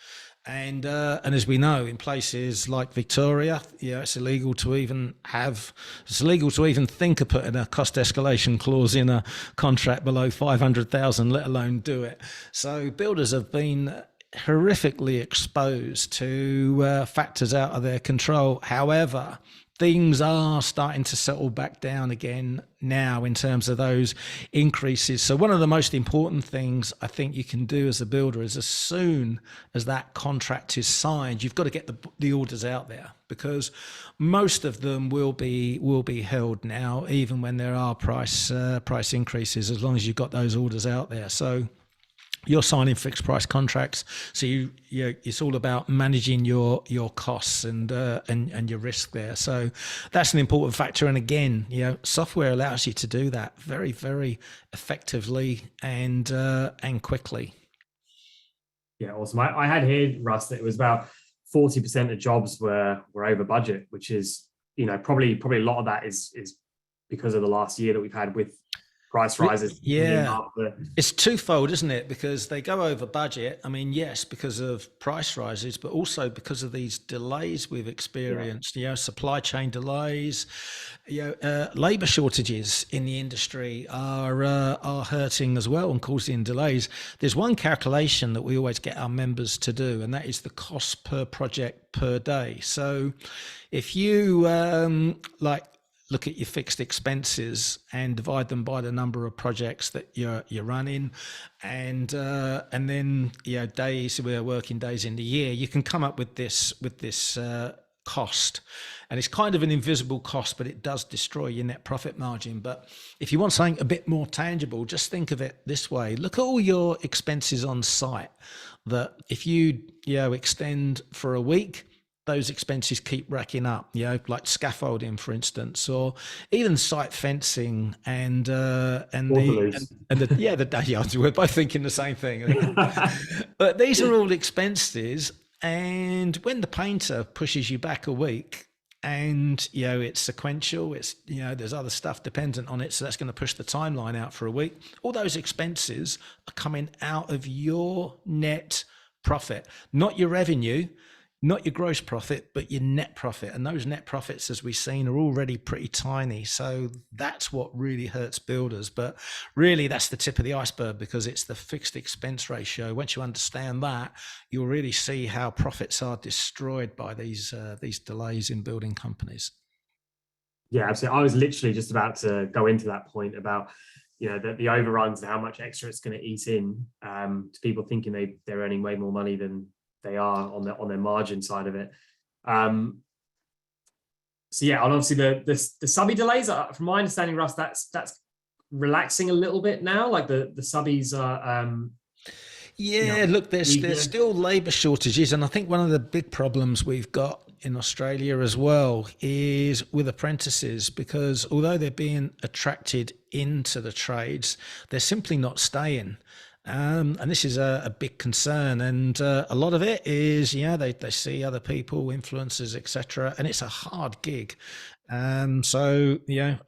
And as we know, in places like Victoria, it's illegal to even think of putting a cost escalation clause in a contract below 500,000, let alone do it. So builders have been horrifically exposed to factors out of their control. However, things are starting to settle back down again now in terms of those increases. So one of the most important things I think you can do as a builder is, as soon as that contract is signed, you've got to get the orders out there, because most of them will be held now, even when there are price increases, as long as you've got those orders out there. So you're signing fixed price contracts, so it's all about managing your costs and your risk there. So that's an important factor. And again, software allows you to do that very, very effectively and quickly. Yeah, awesome. I had heard, Russ, that it was about 40% of jobs were over budget, which is probably a lot of that is because of the last year that we've had with price rises Yeah. after. It's twofold, isn't it? Because they go over budget. I mean, yes, because of price rises, but also because of these delays we've experienced. Supply chain delays. Labour shortages in the industry are hurting as well and causing delays. There's one calculation that we always get our members to do, and that is the cost per project per day. So, if you look at your fixed expenses and divide them by the number of projects that you're running, and then days, working days in the year, you can come up with this cost. And it's kind of an invisible cost, but it does destroy your net profit margin. But if you want something a bit more tangible, just think of it this way: look at all your expenses on site that if you extend for a week, those expenses keep racking up, like scaffolding, for instance, or even site fencing and we're both thinking the same thing. But these are all expenses, and when the painter pushes you back a week, and it's sequential, it's there's other stuff dependent on it, so that's going to push the timeline out for a week. All those expenses are coming out of your net profit, not your revenue, not your gross profit, but your net profit. And those net profits, as we've seen, are already pretty tiny. So that's what really hurts builders. But really, that's the tip of the iceberg, because it's the fixed expense ratio. Once you understand that, you'll really see how profits are destroyed by these delays in building companies. Yeah, absolutely. I was literally just about to go into that point about the overruns and how much extra it's going to eat in to people thinking they're earning way more money than they are on their margin side of it. And obviously the subby delays are, from my understanding, Russ, that's relaxing a little bit now. Like the subbies are. Look, there's still labour shortages, and I think one of the big problems we've got in Australia as well is with apprentices, because although they're being attracted into the trades, they're simply not staying. And this is a big concern, and a lot of it is they see other people, influencers, etc., and it's a hard gig. So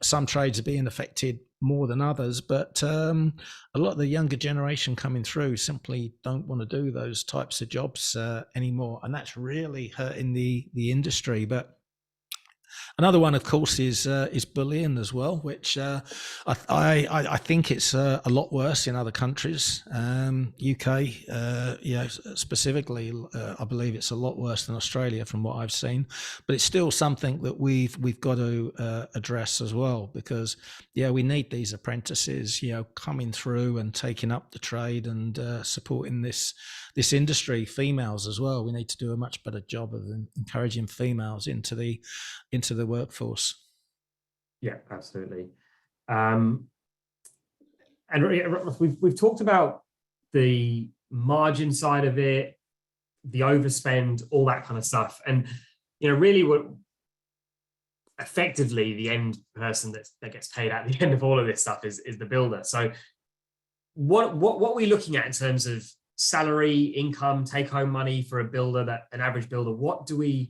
some trades are being affected more than others, but a lot of the younger generation coming through simply don't want to do those types of jobs anymore, and that's really hurting the industry. But another one, of course, is bullying as well, which I think it's a lot worse in other countries. UK, specifically, I believe it's a lot worse than Australia from what I've seen. But it's still something that we've got to address as well, because we need these apprentices, coming through and taking up the trade and supporting this industry. Females as well. We need to do a much better job of encouraging females into the workforce. Yeah, absolutely. And we've talked about the margin side of it, the overspend, all that kind of stuff. And really what effectively the end person that gets paid at the end of all of this stuff is the builder. So what are we looking at in terms of salary, income, take home money for a builder, an average builder? What do we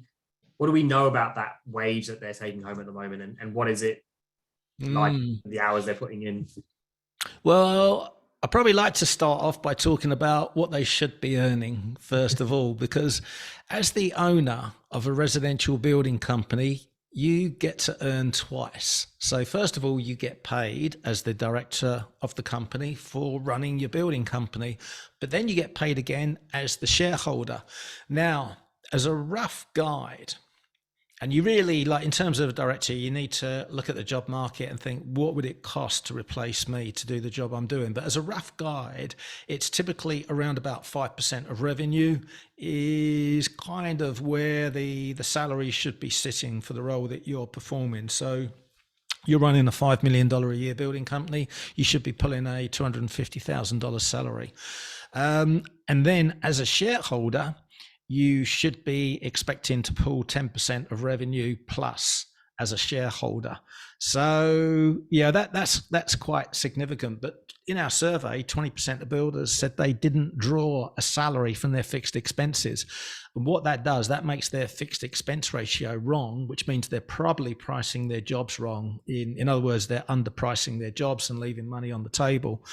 know about that wage that they're taking home at the moment, and what is it like, the hours they're putting in? Well, I'd probably like to start off by talking about what they should be earning, first of all, because as the owner of a residential building company, you get to earn twice. So first of all, you get paid as the director of the company for running your building company, but then you get paid again as the shareholder. Now, as a rough guide, and you really, like, in terms of a director, you need to look at the job market and think, what would it cost to replace me to do the job I'm doing? But as a rough guide, it's typically around about 5% of revenue is kind of where the salary should be sitting for the role that you're performing. So you're running a $5 million a year building company, you should be pulling a $250,000 salary. And then as a shareholder, you should be expecting to pull 10% of revenue plus as a shareholder. So yeah, that's quite significant. But in our survey, 20% of builders said they didn't draw a salary from their fixed expenses. And what that does, that makes their fixed expense ratio wrong, which means they're probably pricing their jobs wrong. In other words, they're underpricing their jobs and leaving money on the table.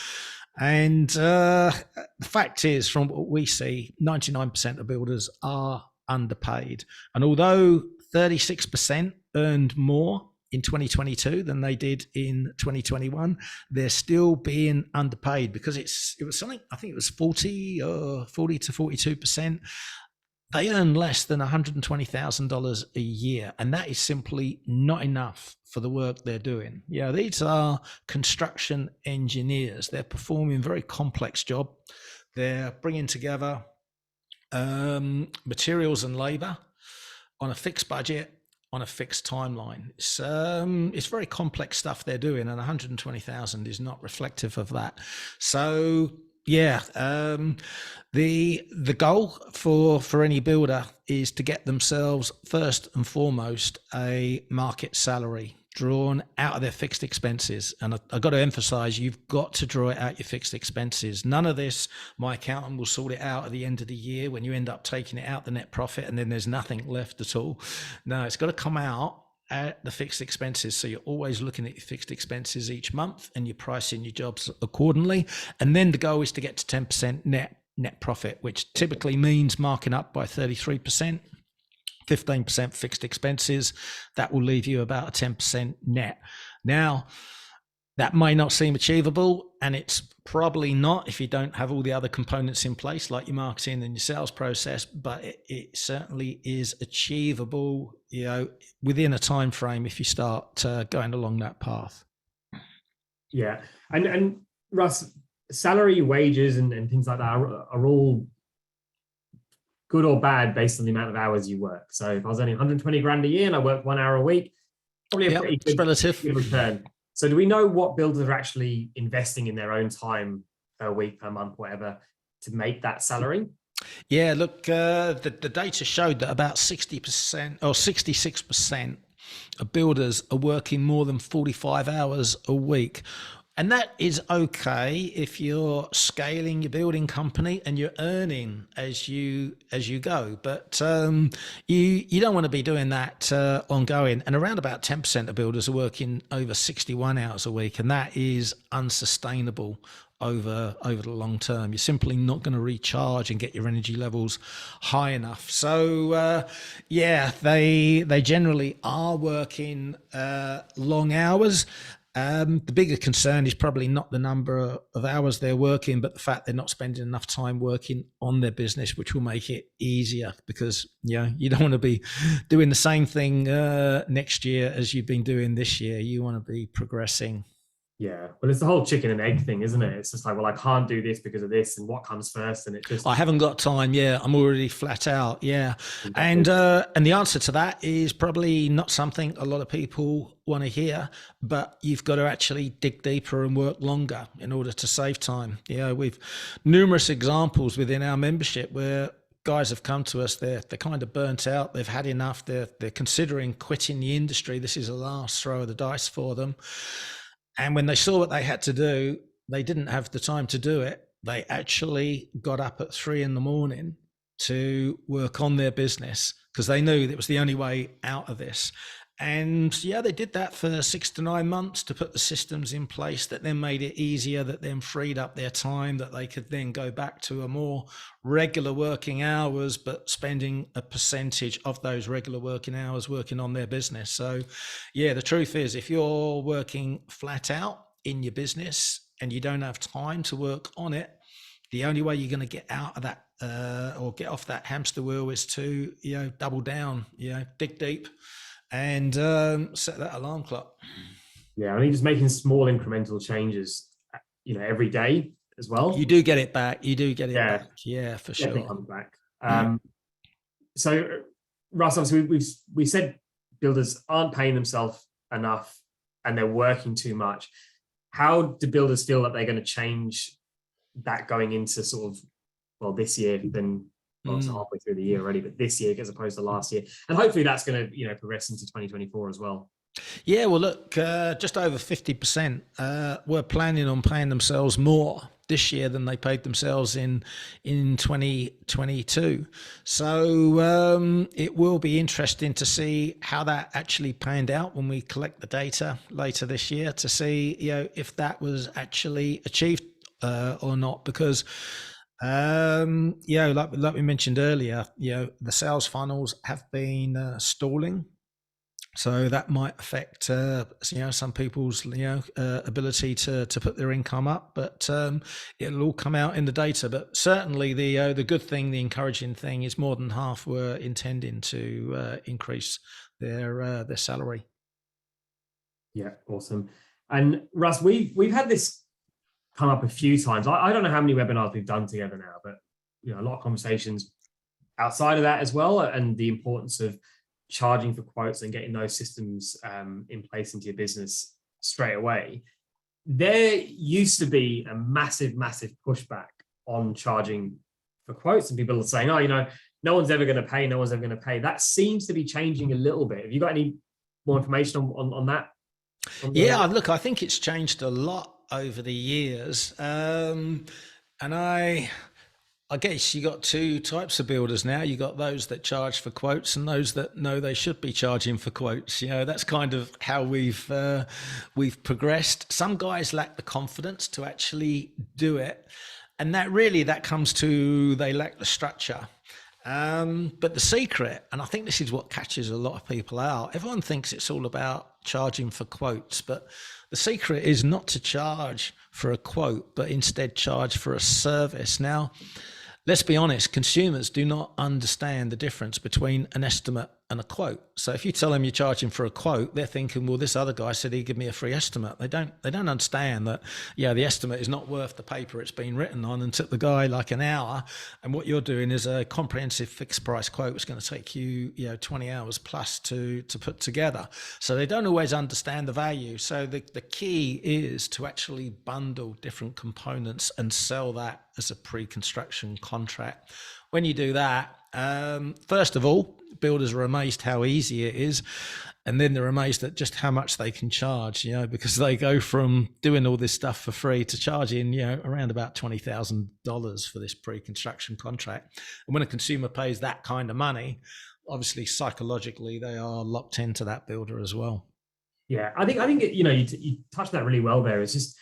And the fact is, from what we see, 99% of builders are underpaid. And although 36% earned more in 2022 than they did in 2021, they're still being underpaid because it was something, I think it was 40 to 42%. They earn less than $120,000 a year, and that is simply not enough for the work they're doing. Yeah, these are construction engineers. They're performing very complex job. They're bringing together materials and labor on a fixed budget, on a fixed timeline. It's very complex stuff they're doing, and 120,000 is not reflective of that. So yeah, the goal for any builder is to get themselves first and foremost a market salary drawn out of their fixed expenses. And I've got to emphasize, you've got to draw it out your fixed expenses. None of this, my accountant will sort it out at the end of the year when you end up taking it out the net profit and then there's nothing left at all. No, it's got to come out at the fixed expenses. So you're always looking at your fixed expenses each month and you're pricing your jobs accordingly. And then the goal is to get to 10% net profit, which typically means marking up by 33%. 15% fixed expenses, that will leave you about a 10% net. Now, that may not seem achievable, and it's probably not if you don't have all the other components in place, like your marketing and your sales process, but it certainly is achievable, within a time frame if you start going along that path. Yeah, and Russ, salary, wages, and things like that are all good or bad based on the amount of hours you work. So if I was earning 120 grand a year and I work 1 hour a week, probably a pretty good return. So do we know what builders are actually investing in their own time per week, per month, whatever, to make that salary? Yeah, look, the data showed that about 60% or 66% of builders are working more than 45 hours a week. And that is okay if you're scaling your building company and you're earning as you go. But you don't want to be doing that ongoing. And around about 10% of builders are working over 61 hours a week, and that is unsustainable over the long term. You're simply not going to recharge and get your energy levels high enough. So they generally are working long hours. The bigger concern is probably not the number of hours they're working, but the fact they're not spending enough time working on their business, which will make it easier, because you don't want to be doing the same thing next year as you've been doing this year. You want to be progressing. Yeah, well, it's the whole chicken and egg thing, isn't it? It's just like, well, I can't do this because of this, and what comes first, and it just... I haven't got time. Yeah, I'm already flat out. Yeah, exactly. And the answer to that is probably not something a lot of people want to hear, but you've got to actually dig deeper and work longer in order to save time. We've numerous examples within our membership where guys have come to us, they're kind of burnt out, they've had enough, they're considering quitting the industry. This is the last throw of the dice for them. And when they saw what they had to do, they didn't have the time to do it. They actually got up at 3 a.m. to work on their business because they knew that was the only way out of this. And they did that for 6 to 9 months to put the systems in place that then made it easier, that then freed up their time, that they could then go back to a more regular working hours, but spending a percentage of those regular working hours working on their business. So the truth is, if you're working flat out in your business and you don't have time to work on it, the only way you're going to get out of that or get off that hamster wheel is to, double down, dig deep and set that alarm clock. Yeah, I think just making small incremental changes, every day as well. You do get it back. Back. Yeah, for sure. Definitely comes back. So, Russ, obviously we said builders aren't paying themselves enough and they're working too much. How do builders feel that they're going to change that going into sort of, this year, then it's halfway through the year already, but this year as opposed to last year, and hopefully that's going to progress into 2024 as well. Yeah, well, look, just over 50% were planning on paying themselves more this year than they paid themselves in 2022. So it will be interesting to see how that actually panned out when we collect the data later this year to see, if that was actually achieved or not, because like we mentioned earlier, the sales funnels have been stalling, so that might affect some people's ability to put their income up, but it'll all come out in the data. But certainly the good thing, the encouraging thing, is more than half were intending to increase their salary. Yeah, awesome. And Russ, we've had this come up a few times. I don't know how many webinars we've done together now, but a lot of conversations outside of that as well, and the importance of charging for quotes and getting those systems in place into your business straight away. There used to be a massive pushback on charging for quotes, and people are saying, oh, no one's ever going to pay, no one's ever going to pay. That seems to be changing a little bit. Have you got any more information on that? Yeah, look, I think it's changed a lot over the years. And I guess you got two types of builders now. You got those that charge for quotes and those that know they should be charging for quotes. That's kind of how we've progressed. Some guys lack the confidence to actually do it, and that comes to they lack the structure. But the secret, and I think this is what catches a lot of people out, everyone thinks it's all about charging for quotes, but the secret is not to charge for a quote, but instead charge for a service. Now, let's be honest, consumers do not understand the difference between an estimate and a quote. So if you tell them you're charging for a quote, they're thinking, well, this other guy said he'd give me a free estimate. They don't understand that, the estimate is not worth the paper it's been written on and took the guy like an hour. And what you're doing is a comprehensive fixed price quote that's going to take you, 20 hours plus to put together. So they don't always understand the value. So the key is to actually bundle different components and sell that as a pre-construction contract. When you do that, first of all, builders are amazed how easy it is, and then they're amazed at just how much they can charge, because they go from doing all this stuff for free to charging, around about $20,000 for this pre-construction contract. And when a consumer pays that kind of money, obviously psychologically they are locked into that builder as well. Yeah, I think you touched that really well there. It's just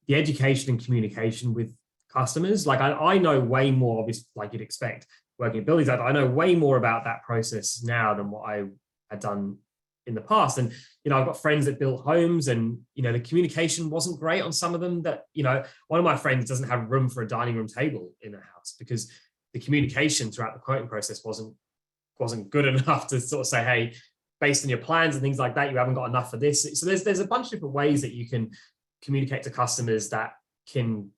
the education and communication with customers. Like I know way more, obviously, like you'd expect, working at buildings. I know way more about that process now than what I had done in the past. And I've got friends that built homes, and the communication wasn't great on some of them. That one of my friends doesn't have room for a dining room table in their house because the communication throughout the quoting process wasn't good enough to sort of say, hey, based on your plans and things like that, you haven't got enough for this. So there's a bunch of different ways that you can communicate to customers that can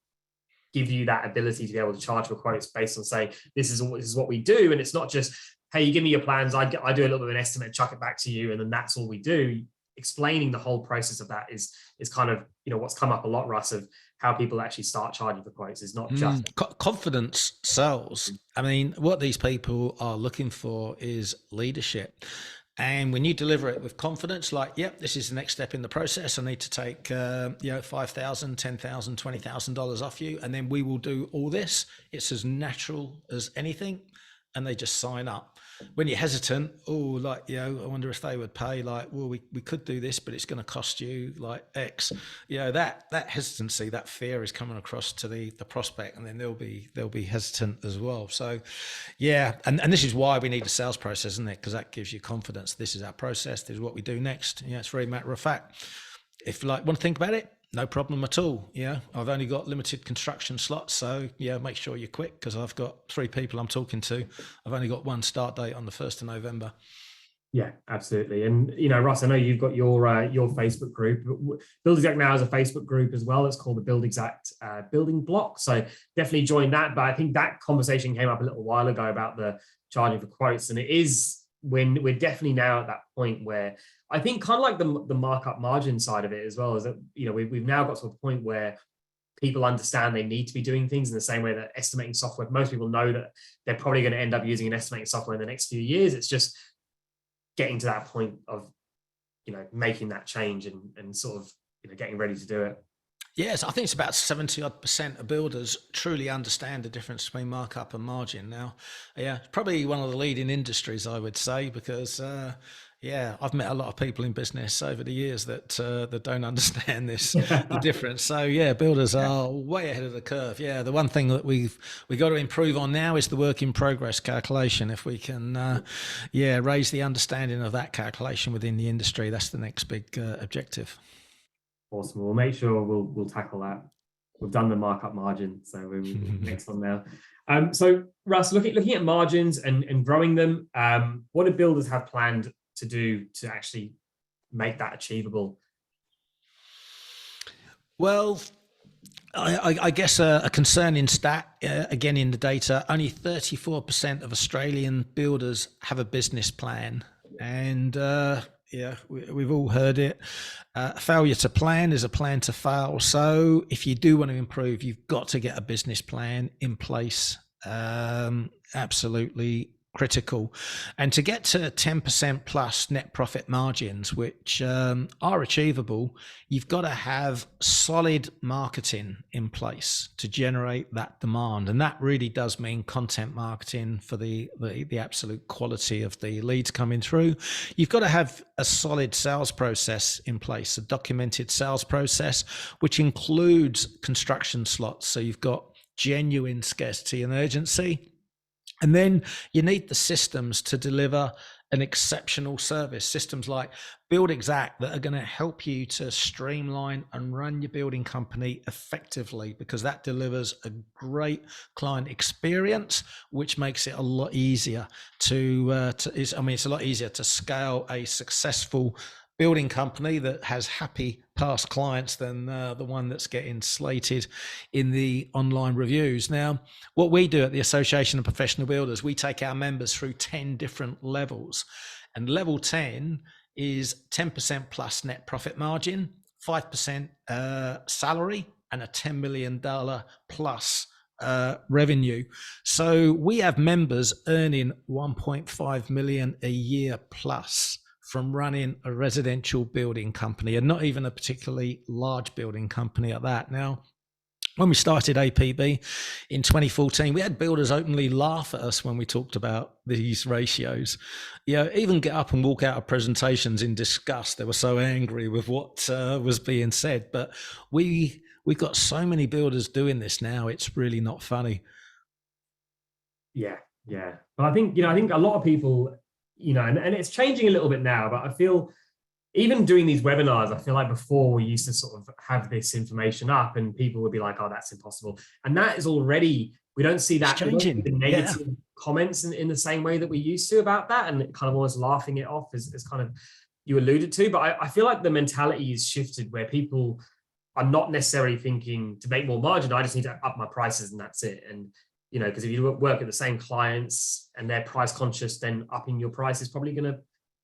give you that ability to be able to charge for quotes based on saying, this is what we do. And it's not just, hey, you give me your plans, I do a little bit of an estimate and chuck it back to you, and then that's all we do. Explaining the whole process of that is kind of, what's come up a lot, Russ, of how people actually start charging for quotes. Is not just confidence sells. I mean, what these people are looking for is leadership. And when you deliver it with confidence, like, yep, this is the next step in the process. I need to take, $5,000, $10,000, $20,000 off you, and then we will do all this. It's as natural as anything, and they just sign up. When you're hesitant, I wonder if they would pay. Like, well, we could do this, but it's going to cost you like X. That hesitancy, that fear is coming across to the prospect, and then they'll be hesitant as well. So, yeah, and this is why we need a sales process, isn't it? Because that gives you confidence. This is our process. This is what we do next. It's very matter of fact. If want to think about it, no problem at all. I've only got limited construction slots, so make sure you're quick, because I've got 3 people I'm talking to. I've only got one start date on the 1st of November. Yeah, absolutely. And Russ, I know you've got your Facebook group. Build Exact now has a Facebook group as well. It's called the Build Exact Building Block. So definitely join that. But I think that conversation came up a little while ago about the charging for quotes, and it is when we're definitely now at that point where I think kind of like the markup margin side of it as well, is that we've now got to a point where people understand they need to be doing things in the same way that estimating software. Most people know that they're probably going to end up using an estimating software in the next few years. It's just getting to that point of making that change and sort of, getting ready to do it? Yes, I think it's about 70% of builders truly understand the difference between markup and margin now. Yeah, it's probably one of the leading industries, I would say, because I've met a lot of people in business over the years that don't understand the difference. So yeah, builders are way ahead of the curve. Yeah, the one thing that we got to improve on now is the work in progress calculation. If we can, raise the understanding of that calculation within the industry, that's the next big objective. Awesome. We'll make sure we'll tackle that. We've done the markup margin, so we're next one now. So Russ, looking at margins and growing them, what do builders have planned to do to actually make that achievable? Well, I guess a concerning stat, again in the data, only 34% of Australian builders have a business plan. And we've all heard it. Failure to plan is a plan to fail. So if you do want to improve, you've got to get a business plan in place. Absolutely critical. And to get to 10% plus net profit margins, which are achievable, you've got to have solid marketing in place to generate that demand. And that really does mean content marketing for the absolute quality of the leads coming through. You've got to have a solid sales process in place, a documented sales process, which includes construction slots. So you've got genuine scarcity and urgency. And then you need the systems to deliver an exceptional service. Systems like Build Exact that are going to help you to streamline and run your building company effectively, because that delivers a great client experience, which makes it a lot easier it's a lot easier to scale a successful building company that has happy past clients than the one that's getting slated in the online reviews. Now, what we do at the Association of Professional Builders, we take our members through 10 different levels. And level 10 is 10% plus net profit margin, 5% salary, and a $10 million plus revenue. So we have members earning 1.5 million a year plus from running a residential building company, and not even a particularly large building company at that. Now, when we started APB in 2014, we had builders openly laugh at us when we talked about these ratios. Even get up and walk out of presentations in disgust. They were so angry with what was being said. But we've got so many builders doing this now, it's really not funny. Yeah. But I think a lot of people, and it's changing a little bit now, but I feel even doing these webinars, I feel like before we used to sort of have this information up and people would be like, oh, that's impossible. And that is already, we don't see that changing. The negative comments in the same way that we used to about that, and kind of almost laughing it off as kind of you alluded to. But I feel like the mentality is shifted where people are not necessarily thinking to make more margin, I just need to up my prices and that's it. And because if you work at the same clients and they're price conscious, then upping your price is probably going to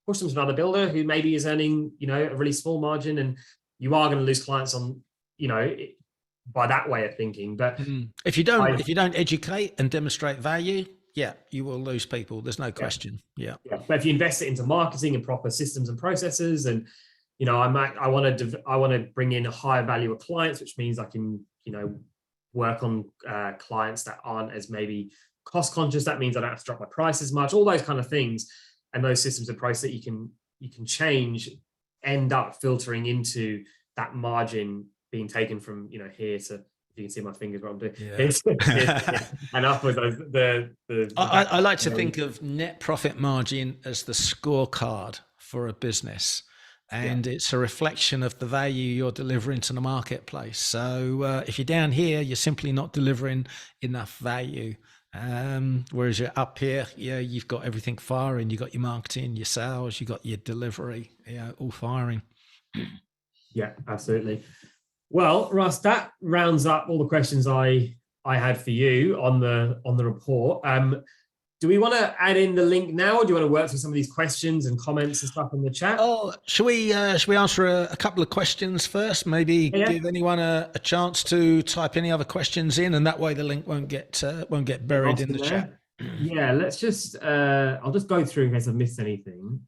push them to another builder who maybe is earning, a really small margin, and you are going to lose clients on, by that way of thinking. But if you don't educate and demonstrate value, you will lose people. There's no question. Yeah. But if you invest it into marketing and proper systems and processes, and I want to bring in a higher value of clients, which means I can, work on clients that aren't as maybe cost conscious. That means I don't have to drop my price as much, all those kind of things. And those systems and process that you can change end up filtering into that margin being taken from, here to, if you can see my fingers what I'm doing. And upwards, I like to think of net profit margin as the scorecard for a business. And it's a reflection of the value you're delivering to the marketplace. So if you're down here, you're simply not delivering enough value. Whereas you're up here, you've got everything firing. You've got your marketing, your sales, you've got your delivery, all firing. Yeah, absolutely. Well, Russ, that rounds up all the questions I had for you on the report. Do we want to add in the link now, or do you want to work through some of these questions and comments and stuff in the chat? Oh, should we answer a couple of questions first? Maybe give anyone a chance to type any other questions in, and that way the link won't get buried in the chat. Yeah, let's just I'll just go through in case I've missed anything.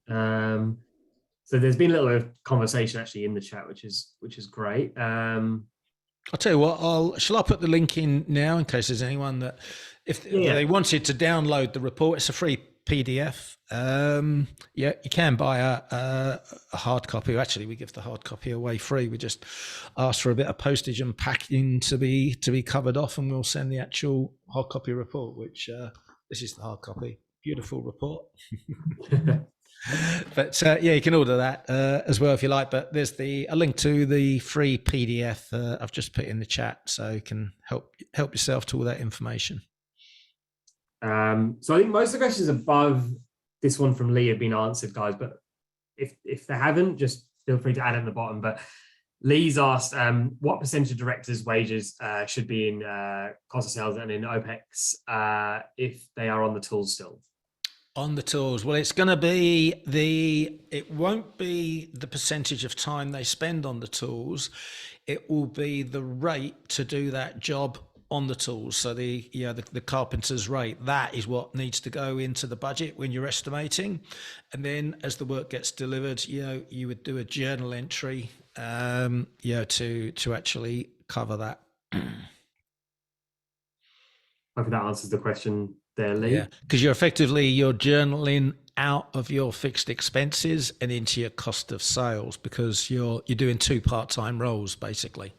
So there's been a little bit of conversation actually in the chat, which is great. I'll tell you what, shall I put the link in now in case there's anyone that, if they wanted to download the report, it's a free PDF. You can buy a hard copy. Actually, we give the hard copy away free. We just ask for a bit of postage and packing to be covered off, and we'll send the actual hard copy report, which this is the hard copy. Beautiful report. But you can order that as well if you like. But there's a link to the free PDF I've just put in the chat, so you can help yourself to all that information. So I think most of the questions above this one from Lee have been answered, guys. But if they haven't, just feel free to add it in the bottom. But Lee's asked, what percentage of directors' wages should be in cost of sales and in OPEX if they are on the tools still? On the tools, well, it's going to be it won't be the percentage of time they spend on the tools. It will be the rate to do that job on the tools. So the carpenter's rate, that is what needs to go into the budget when you're estimating. And then as the work gets delivered, you would do a journal entry, to actually cover that. Hopefully that answers the question there, Lee. Yeah, because you're journaling out of your fixed expenses and into your cost of sales, because you're doing two part-time roles basically.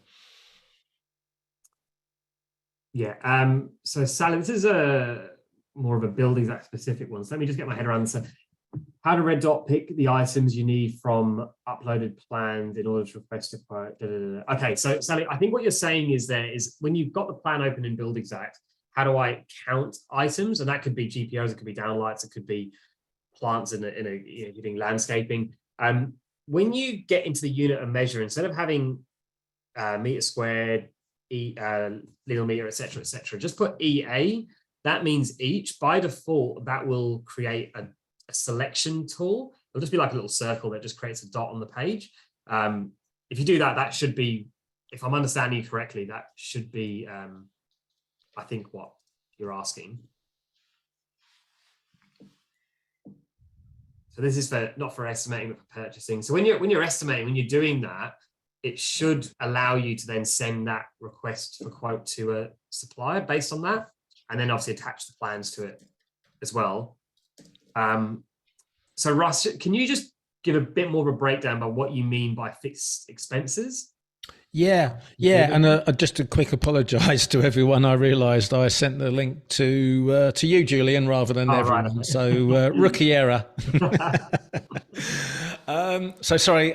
Yeah. So Sally, this is more of a buildings act specific one. So let me just get my head around this. So how to red dot pick the items you need from uploaded plans in order to request a quote. Okay, so Sally, I think what you're saying is when you've got the plan open in Buildings Act, how do I count items? And that could be GPOs, it could be downlights, it could be plants in a doing landscaping. When you get into the unit of measure, instead of having meter squared, linear meter, etc., just put EA. That means each. By default, that will create a selection tool. It'll just be like a little circle that just creates a dot on the page. If you do that, that should be, if I'm understanding you correctly, that should be, I think, what you're asking. So this is not for estimating, but for purchasing. So when you're estimating, when you're doing that, it should allow you to then send that request for quote to a supplier based on that, and then obviously attach the plans to it as well. So Russ, can you just give a bit more of a breakdown about what you mean by fixed expenses? Yeah. And just a quick apologise to everyone. I realised I sent the link to you, Julian, rather than everyone. Right. So rookie error. So sorry,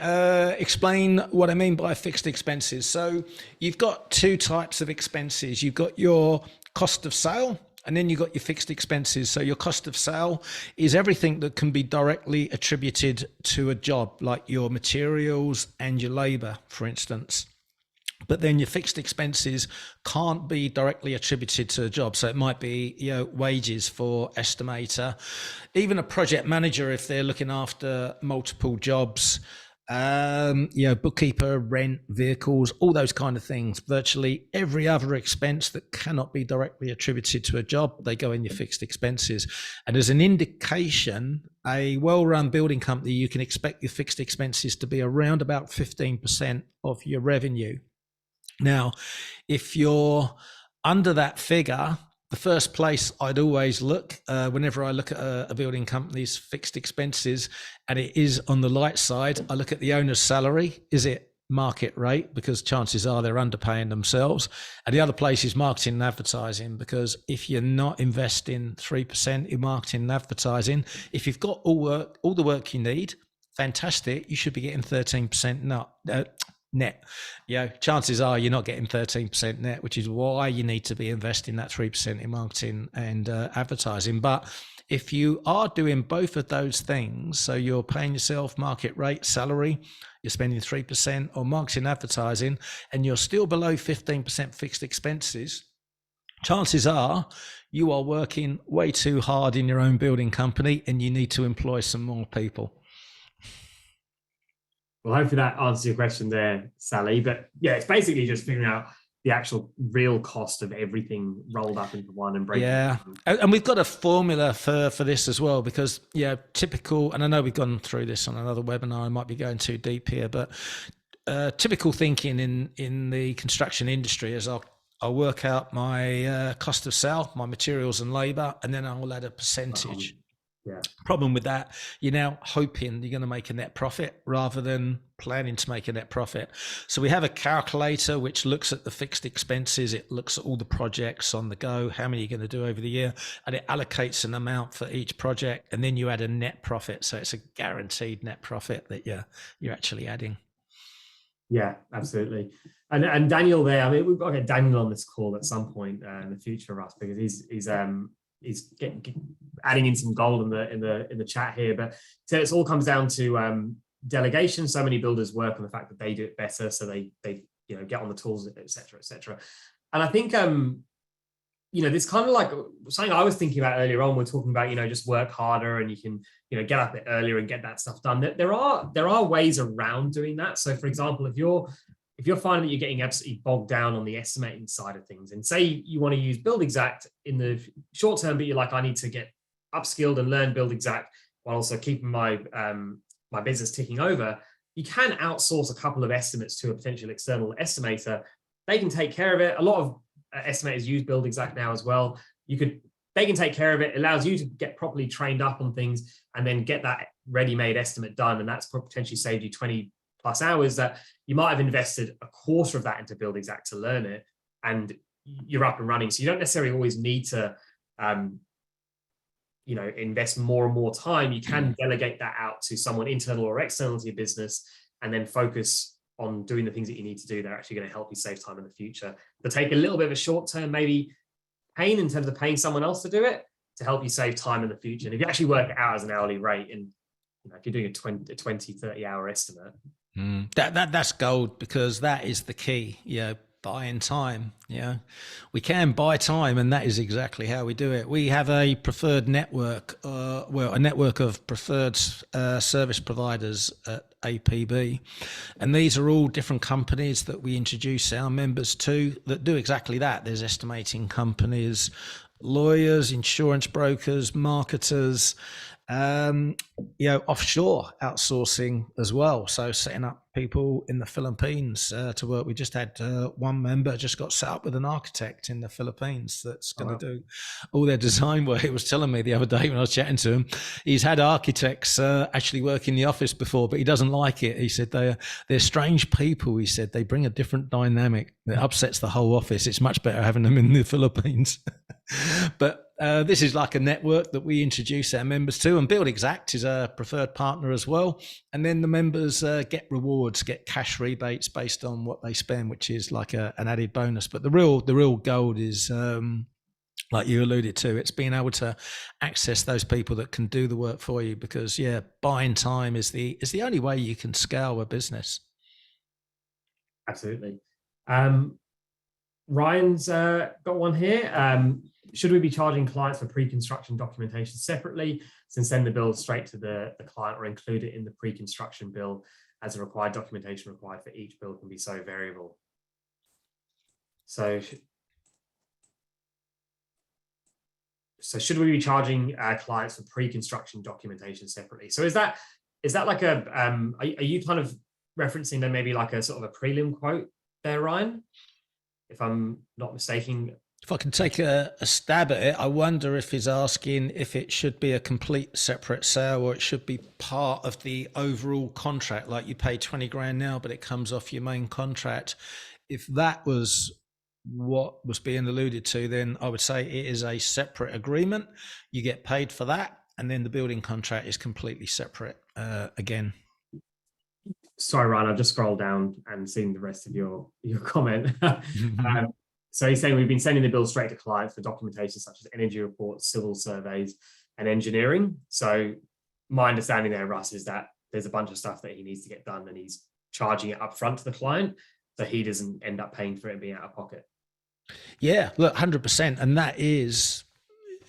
explain what I mean by fixed expenses. So you've got two types of expenses. You've got your cost of sale, and then you've got your fixed expenses. So your cost of sale is everything that can be directly attributed to a job, like your materials and your labour, for instance. But then your fixed expenses can't be directly attributed to a job. So it might be, wages for estimator, even a project manager if they're looking after multiple jobs, bookkeeper, rent, vehicles, all those kind of things. Virtually every other expense that cannot be directly attributed to a job, they go in your fixed expenses. And as an indication, a well-run building company, you can expect your fixed expenses to be around about 15% of your revenue. Now, if you're under that figure, the first place I'd always look, whenever I look at a building company's fixed expenses, and it is on the light side, I look at the owner's salary. Is it market rate? Because chances are they're underpaying themselves. And the other place is marketing and advertising, because if you're not investing 3% in marketing and advertising, if you've got all the work you need, fantastic, you should be getting 13% net. Chances are you're not getting 13% net, which is why you need to be investing that 3% in marketing and advertising. But if you are doing both of those things, so you're paying yourself market rate salary, you're spending 3% on marketing and advertising, and you're still below 15% fixed expenses, chances are you are working way too hard in your own building company and you need to employ some more people. Well, hopefully that answers your question there, Sally. But yeah, it's basically just figuring out the actual real cost of everything rolled up into one and breaking. Yeah, and we've got a formula for this as well, because typical, and I know we've gone through this on another webinar, I might be going too deep here, but typical thinking in the construction industry is I'll work out my cost of sale, my materials and labor, and then I'll add a percentage. Problem with that, you're now hoping you're going to make a net profit rather than planning to make a net profit. So we have a calculator which looks at the fixed expenses, it looks at all the projects on the go, how many you're going to do over the year, and it allocates an amount for each project, and then you add a net profit. So it's a guaranteed net profit that you're actually adding. Yeah, absolutely. And Daniel there, I mean, we've got to get Daniel on this call at some point in the future, Russ, because he's adding in some gold in the chat here. But so it all comes down to delegation. So many builders work on the fact that they do it better, so they get on the tools, etc., etc. And I think this kind of like something I was thinking about earlier on. We're talking about just work harder and you can get up a bit earlier and get that stuff done. There are ways around doing that. So for example, if you're finding that you're getting absolutely bogged down on the estimating side of things, and say you want to use Build Exact in the short term, but you're like, I need to get upskilled and learn Build Exact while also keeping my my business ticking over, you can outsource a couple of estimates to a potential external estimator. They can take care of it. A lot of estimators use Build Exact now as well. They can take care of it. It allows you to get properly trained up on things and then get that ready-made estimate done. And that's potentially saved you 20 plus hours that you might have invested a quarter of that into Build Exact to learn it, and you're up and running. So you don't necessarily always need to invest more and more time. You can delegate that out to someone internal or external to your business and then focus on doing the things that you need to do. They're actually going to help you save time in the future. They'll take a little bit of a short-term maybe pain in terms of paying someone else to do it to help you save time in the future. And if you actually work it out as an hourly rate, and if you're doing a 20, 30 hour estimate, that's gold, because that is the key. Buying time. We can buy time, and that is exactly how we do it. We have a preferred network, a network of preferred service providers at APB, and these are all different companies that we introduce our members to that do exactly that. There's estimating companies, lawyers, insurance brokers, marketers, offshore outsourcing as well. So setting up people in the Philippines to work. We just had one member just got set up with an architect in the Philippines that's going to do all their design work. He was telling me the other day when I was chatting to him, he's had architects actually work in the office before, but he doesn't like it. He said they're strange people. He said they bring a different dynamic that upsets the whole office. It's much better having them in the Philippines. But this is like a network that we introduce our members to, and Build Exact is a preferred partner as well. And then the members get rewards, get cash rebates based on what they spend, which is like an added bonus. But the real gold is, like you alluded to, it's being able to access those people that can do the work for you, because buying time is the only way you can scale a business. Absolutely. Ryan's got one here. Should we be charging clients for pre-construction documentation separately, since send the bill straight to the client, or include it in the pre-construction bill, as the required documentation required for each bill can be so variable? So should we be charging clients for pre-construction documentation separately? So is that like are you kind of referencing then maybe like a sort of a prelim quote there, Ryan? If I'm not mistaken. If I can take a stab at it, I wonder if he's asking if it should be a complete separate sale, or it should be part of the overall contract, like you pay 20 grand now, but it comes off your main contract. If that was what was being alluded to, then I would say it is a separate agreement. You get paid for that, and then the building contract is completely separate again. Sorry, Ryan, I've just scrolled down and seen the rest of your comment. So he's saying we've been sending the bill straight to clients for documentation such as energy reports, civil surveys, and engineering. So my understanding there, Russ, is that there's a bunch of stuff that he needs to get done, and he's charging it up front to the client, so he doesn't end up paying for it and being out of pocket. Yeah, look, 100%. And that is,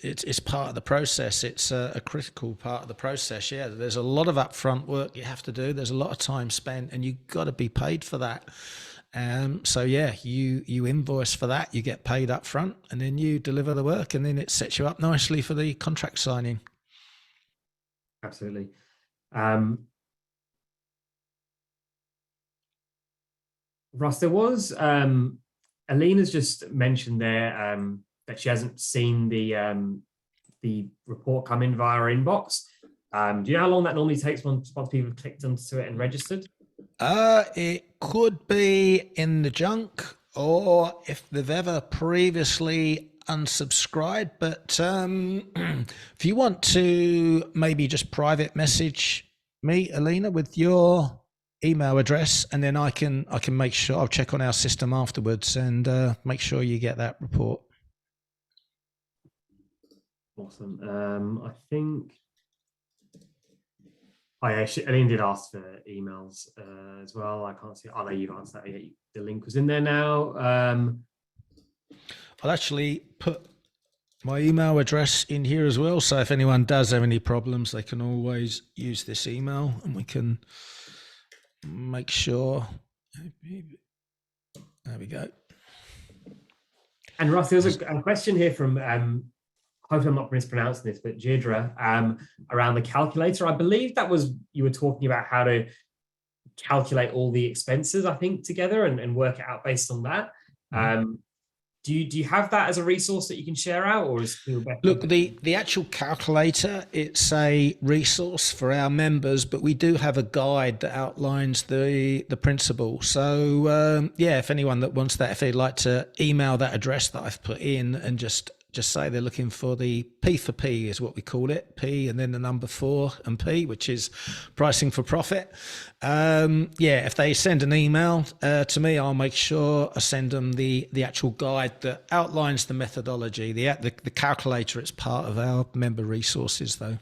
it's part of the process. It's a critical part of the process. Yeah, there's a lot of upfront work you have to do. There's a lot of time spent, and you've got to be paid for that. So yeah, you invoice for that, you get paid up front, and then you deliver the work, and then it sets you up nicely for the contract signing. Absolutely. Russ, there was Alina's just mentioned there that she hasn't seen the report come in via her inbox. Do you know how long that normally takes once people have clicked onto it and registered? It could be in the junk, or if they've ever previously unsubscribed. But if you want to maybe just private message me, Alina, with your email address, and then I can make sure, I'll check on our system afterwards and make sure you get that report. Awesome. I think. Oh yeah, Aline did ask for emails as well. I can't see. Oh no, you've answered that. Yeah, the link was in there now. I'll actually put my email address in here as well. So if anyone does have any problems, they can always use this email, and we can make sure. There we go. And Russ, there's a question here from hopefully I'm not mispronouncing this, but Jidra, around the calculator. I believe that was, you were talking about how to calculate all the expenses, I think, together and work it out based on that. Do you have that as a resource that you can share out, or is it better? Look, the actual calculator, it's a resource for our members, but we do have a guide that outlines the principle. So yeah, if anyone that wants that, if they'd like to email that address that I've put in and just say they're looking for the P for P is what we call it, P and then the number 4 and P, which is pricing for profit. Yeah, if they send an email to me, I'll make sure I send them the actual guide that outlines the methodology. The calculator, it's part of our member resources though.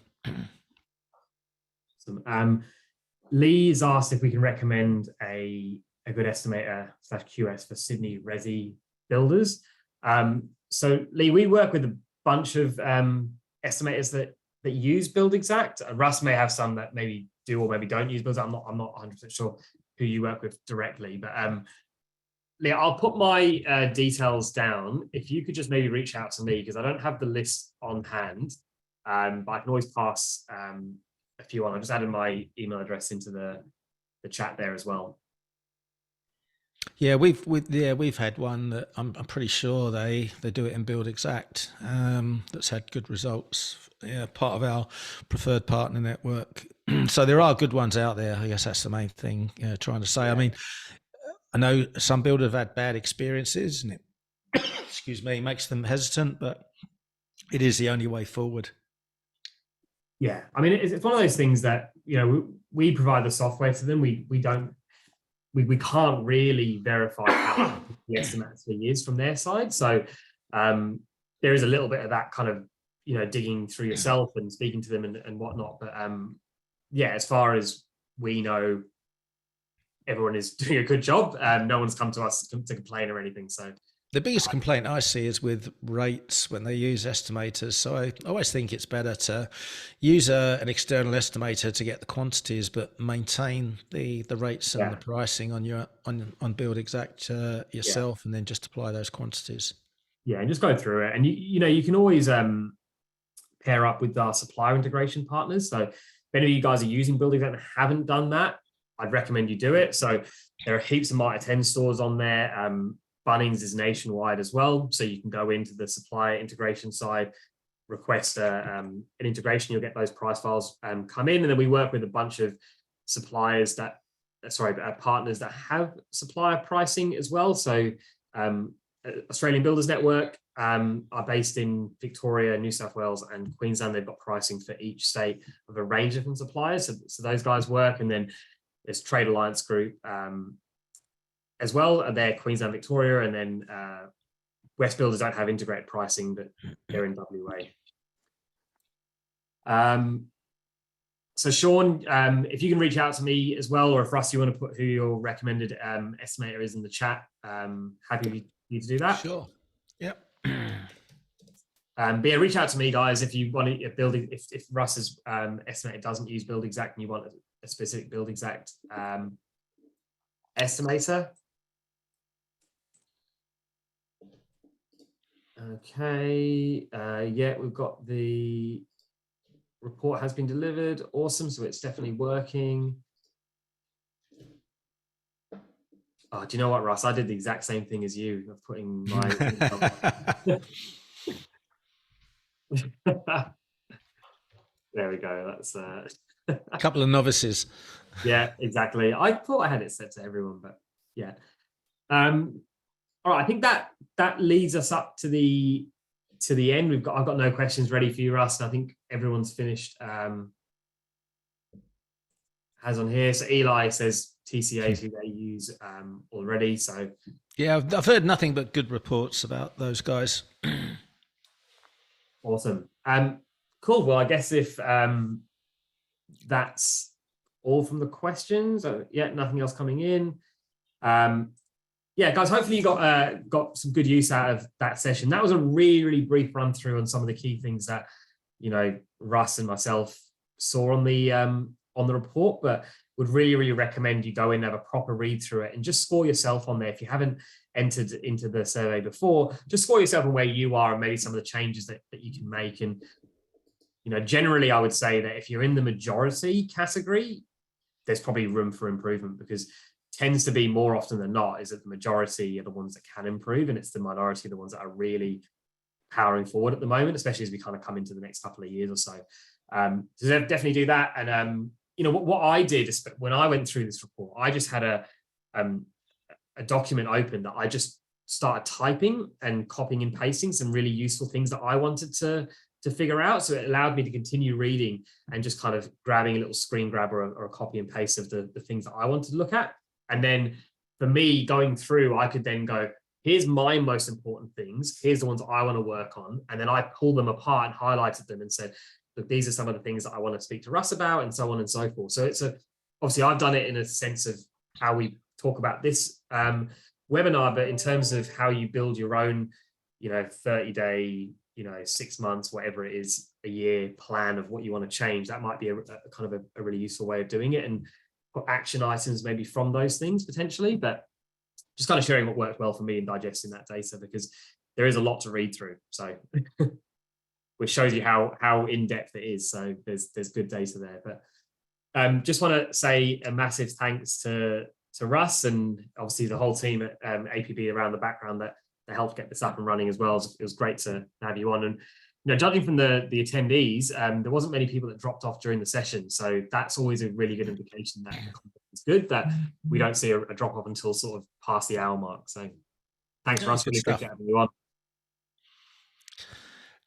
Lee's asked if we can recommend a good estimator / QS for Sydney resi builders. So Lee, we work with a bunch of estimators that use Build Exact. Russ may have some that maybe do or maybe don't use Build Exact. I'm not 100% sure who you work with directly, but Lee, I'll put my details down. If you could just maybe reach out to me, because I don't have the list on hand, but I can always pass a few on. I just added my email address into the chat there as well. Yeah, we've had one that I'm pretty sure they do it in Build Exact. That's had good results. Yeah, part of our preferred partner network. So there are good ones out there. I guess that's the main thing. Trying to say. Yeah. I mean, I know some builders have had bad experiences, and it excuse me, makes them hesitant, but it is the only way forward. Yeah, I mean, it's one of those things that we provide the software to them. We can't really verify how the estimate actually is from their side. So there is a little bit of that kind of, digging through yourself and speaking to them and whatnot. But yeah, as far as we know, everyone is doing a good job. No one's come to us to complain or anything. So the biggest complaint I see is with rates when they use estimators. So I always think it's better to use an external estimator to get the quantities, but maintain the rates and the pricing on Build Exact yourself, and then just apply those quantities. Yeah, and just go through it. And you can always pair up with our supplier integration partners. So if any of you guys are using Build Exact and haven't done that, I'd recommend you do it. So there are heaps of Mitre 10 stores on there. Bunnings is nationwide as well, so you can go into the supplier integration side, request an integration. You'll get those price files come in, and then we work with a bunch of suppliers partners that have supplier pricing as well. So Australian Builders Network are based in Victoria, New South Wales, and Queensland. They've got pricing for each state of a range of different suppliers. So those guys work, and then there's Trade Alliance Group. As well, they're Queensland, Victoria, and then West Builders don't have integrated pricing, but they're in WA. So Sean, if you can reach out to me as well, or if Russ, you want to put who your recommended estimator is in the chat, happy for you to do that. Sure. Yep. But yeah, reach out to me, guys, if you want to build. If Russ's estimator doesn't use Build Exact and you want a specific Build Exact estimator. Okay. Yeah, we've got the report has been delivered. Awesome. So it's definitely working. Oh, do you know what, Russ? I did the exact same thing as you of putting my. There we go. That's A couple of novices. yeah, exactly. I thought I had it set to everyone, but yeah. All right, I think that leads us up to the end. I've got no questions ready for you, Russ. And I think everyone's finished. Has on here. So Eli says TCAs who they use already. So Yeah, I've heard nothing but good reports about those guys. awesome. Cool. Well, I guess if that's all from the questions. Yeah, nothing else coming in. Yeah, guys, hopefully you got some good use out of that session. That was a really, really brief run through on some of the key things that, you know, Russ and myself saw on the report, but would really, really recommend you go in and have a proper read through it and just score yourself on there. If you haven't entered into the survey before, just score yourself on where you are and maybe some of the changes that you can make. And, you know, generally I would say that if you're in the majority category, there's probably room for improvement, because tends to be more often than not is that the majority are the ones that can improve, and it's the minority of the ones that are really powering forward at the moment, especially as we kind of come into the next couple of years or so. So definitely do that. And you know what I did is when I went through this report, I just had a document open that I just started typing and copying and pasting some really useful things that I wanted to figure out. So it allowed me to continue reading and just kind of grabbing a little screen grab or a copy and paste of the things that I wanted to look at. And then for me going through, I could then go, here's my most important things. Here's the ones I want to work on. And then I pulled them apart and highlighted them and said, look, these are some of the things that I want to speak to Russ about, and so on and so forth. So it's obviously I've done it in a sense of how we talk about this webinar, but in terms of how you build your own, 30-day, 6 months, whatever it is, a year plan of what you want to change, that might be a kind of a really useful way of doing it, and put action items maybe from those things potentially, but just kind of sharing what worked well for me and digesting that data, because there is a lot to read through. So which shows you how in-depth it is. So there's good data there. But just want to say a massive thanks to Russ and obviously the whole team at APB around the background that helped get this up and running as well. It was great to have you on. And judging from the attendees, there wasn't many people that dropped off during the session. So that's always a really good indication that it's good that we don't see a drop off until sort of past the hour mark. So thanks, Russ. Really appreciate having you on.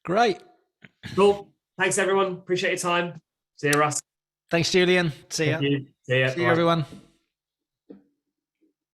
Great. Cool. Thanks, everyone. Appreciate your time. See you, Russ. Thanks, Julian. See ya. Thank you. See ya. See you, everyone.